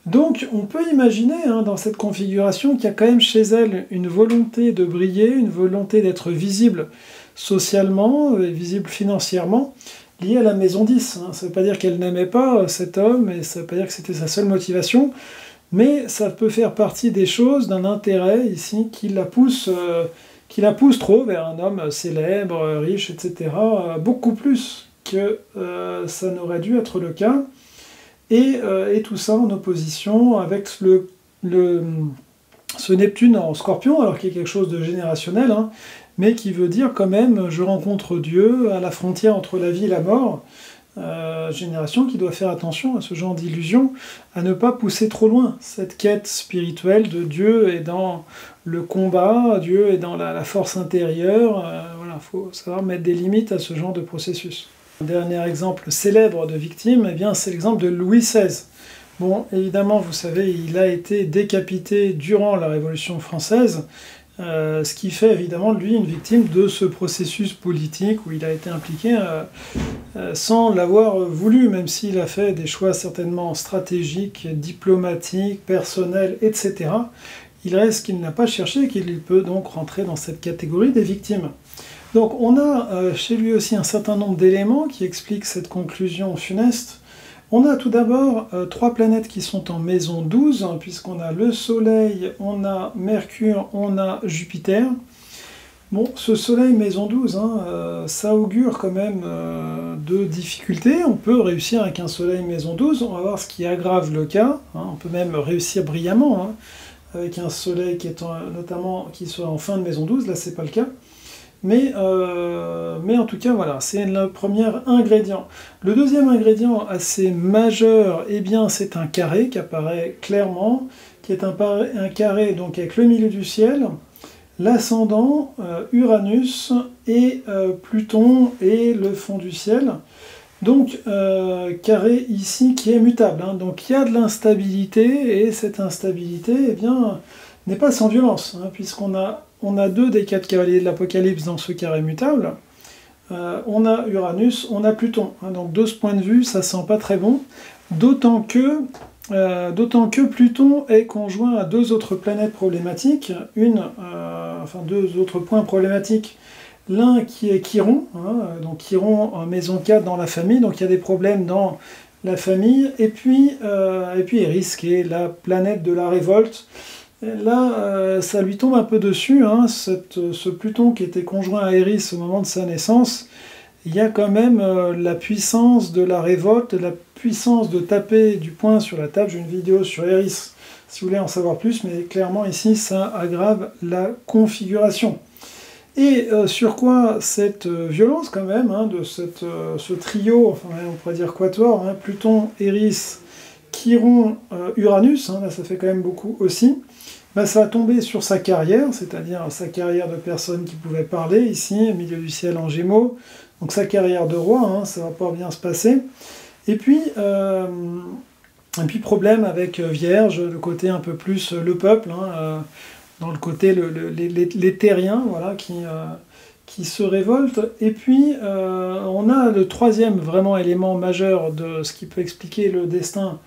Donc on peut imaginer hein, dans cette configuration qu'il y a quand même chez elle une volonté de briller, une volonté d'être visible socialement, visible financièrement, liée à la maison 10. Hein. Ça ne veut pas dire qu'elle n'aimait pas cet homme, et ça ne veut pas dire que c'était sa seule motivation, mais ça peut faire partie des choses, d'un intérêt ici qui la pousse trop vers un homme célèbre, riche, etc., beaucoup plus que ça n'aurait dû être le cas, et tout ça en opposition avec ce Neptune en Scorpion, alors qu'il y a quelque chose de générationnel, hein, mais qui veut dire quand même « je rencontre Dieu à la frontière entre la vie et la mort », génération qui doit faire attention à ce genre d'illusion, à ne pas pousser trop loin cette quête spirituelle de Dieu est dans le combat, Dieu est dans la force intérieure, voilà, faut savoir mettre des limites à ce genre de processus. Un dernier exemple célèbre de victime, eh bien, c'est l'exemple de Louis XVI. Bon, évidemment, vous savez, il a été décapité durant la Révolution française, ce qui fait évidemment de lui une victime de ce processus politique où il a été impliqué sans l'avoir voulu, même s'il a fait des choix certainement stratégiques, diplomatiques, personnels, etc. Il reste qu'il n'a pas cherché et qu'il peut donc rentrer dans cette catégorie des victimes. Donc on a chez lui aussi un certain nombre d'éléments qui expliquent cette conclusion funeste. On a tout d'abord 3 planètes qui sont en maison 12, hein, puisqu'on a le Soleil, on a Mercure, on a Jupiter. Bon, ce Soleil maison 12, hein, ça augure quand même de difficultés. On peut réussir avec un Soleil maison 12, on va voir ce qui aggrave le cas. Hein, on peut même réussir brillamment, hein, avec un Soleil qui est notamment qui soit en fin de maison 12, là c'est pas le cas. Mais en tout cas, voilà, c'est le premier ingrédient. Le deuxième ingrédient assez majeur, eh bien, c'est un carré qui apparaît clairement, qui est un carré donc avec le milieu du ciel, l'ascendant, Uranus et Pluton et le fond du ciel. Donc, carré ici qui est mutable. Hein. Donc, il y a de l'instabilité, et cette instabilité, eh bien, n'est pas sans violence, hein, puisqu'on a 2 des 4 cavaliers de l'Apocalypse dans ce carré mutable. On a Uranus, on a Pluton. Hein, donc de ce point de vue, ça sent pas très bon. D'autant que Pluton est conjoint à 2 autres planètes problématiques. Enfin 2 autres points problématiques. L'un qui est Chiron, hein, donc Chiron en maison 4 dans la famille, donc il y a des problèmes dans la famille. Et puis Eris, qui est la planète de la révolte. Là, ça lui tombe un peu dessus, hein, ce Pluton qui était conjoint à Eris au moment de sa naissance. Il y a quand même la puissance de la révolte, la puissance de taper du poing sur la table. J'ai une vidéo sur Eris, si vous voulez en savoir plus, mais clairement ici, ça aggrave la configuration. Et sur quoi cette violence quand même, hein, de ce trio, enfin on pourrait dire quatuor, hein, Pluton, Eris, Chiron, Uranus, hein, là ça fait quand même beaucoup aussi. Ben, ça va tomber sur sa carrière, c'est-à-dire sa carrière de personne qui pouvait parler, ici, au milieu du ciel en Gémeaux, donc sa carrière de roi, hein, ça va pas bien se passer. Et puis problème avec Vierge, le côté un peu plus le peuple, hein, dans le côté les terriens, voilà, qui se révoltent. Et puis on a le troisième vraiment élément majeur de ce qui peut expliquer le destin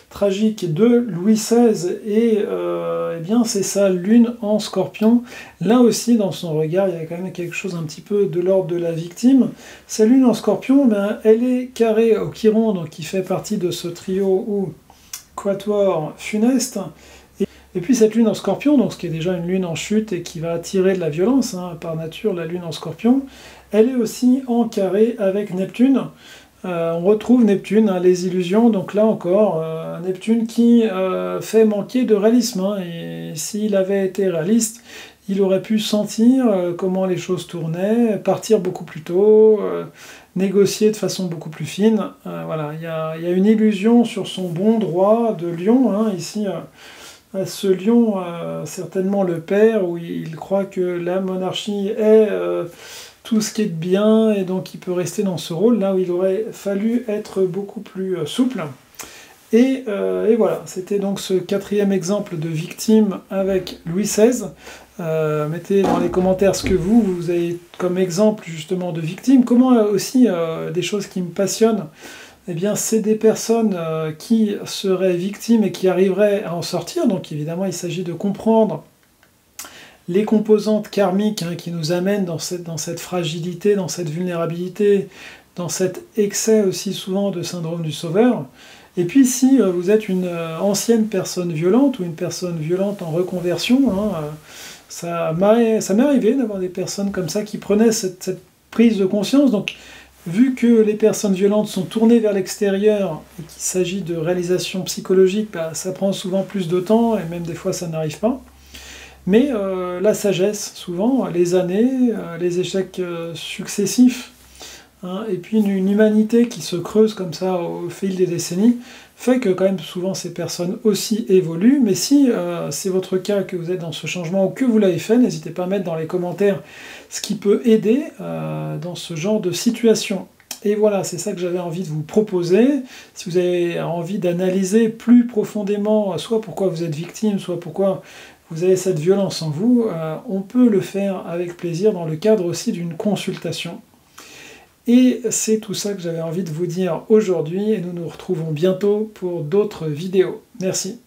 tragique de Louis XVI, et eh bien c'est sa lune en Scorpion. Là aussi, dans son regard, il y a quand même quelque chose un petit peu de l'ordre de la victime. Sa lune en Scorpion, ben, elle est carrée au Chiron, donc qui fait partie de ce trio ou quatuor funeste. Et puis cette lune en Scorpion, donc ce qui est déjà une lune en chute et qui va attirer de la violence, hein, par nature, la lune en Scorpion, elle est aussi en carré avec Neptune. On retrouve Neptune, hein, les illusions, donc là encore, Neptune qui fait manquer de réalisme, hein, et s'il avait été réaliste, il aurait pu sentir comment les choses tournaient, partir beaucoup plus tôt, négocier de façon beaucoup plus fine. Voilà, il y a une illusion sur son bon droit de lion, hein, ici, ce lion, certainement le père, où il croit que la monarchie est tout ce qui est de bien, et donc il peut rester dans ce rôle, là où il aurait fallu être beaucoup plus souple. Et voilà, c'était donc ce 4e exemple de victime avec Louis XVI. Mettez dans les commentaires ce que vous avez comme exemple justement de victime. Comment aussi, des choses qui me passionnent, eh bien c'est des personnes qui seraient victimes et qui arriveraient à en sortir. Donc évidemment il s'agit de comprendre les composantes karmiques, hein, qui nous amènent dans cette fragilité, dans cette vulnérabilité, dans cet excès aussi souvent de syndrome du sauveur. Et puis si vous êtes une ancienne personne violente ou une personne violente en reconversion, hein, ça m'est arrivé d'avoir des personnes comme ça qui prenaient cette prise de conscience. Donc vu que les personnes violentes sont tournées vers l'extérieur et qu'il s'agit de réalisation psychologique, bah, ça prend souvent plus de temps et même des fois ça n'arrive pas. Mais la sagesse, souvent, les années, les échecs successifs, hein, et puis une humanité qui se creuse comme ça au fil des décennies, fait que quand même souvent ces personnes aussi évoluent. Mais si c'est votre cas, que vous êtes dans ce changement ou que vous l'avez fait, n'hésitez pas à mettre dans les commentaires ce qui peut aider dans ce genre de situation. Et voilà, c'est ça que j'avais envie de vous proposer. Si vous avez envie d'analyser plus profondément, soit pourquoi vous êtes victime, soit pourquoi vous avez cette violence en vous, on peut le faire avec plaisir dans le cadre aussi d'une consultation. Et c'est tout ça que j'avais envie de vous dire aujourd'hui, et nous nous retrouvons bientôt pour d'autres vidéos. Merci.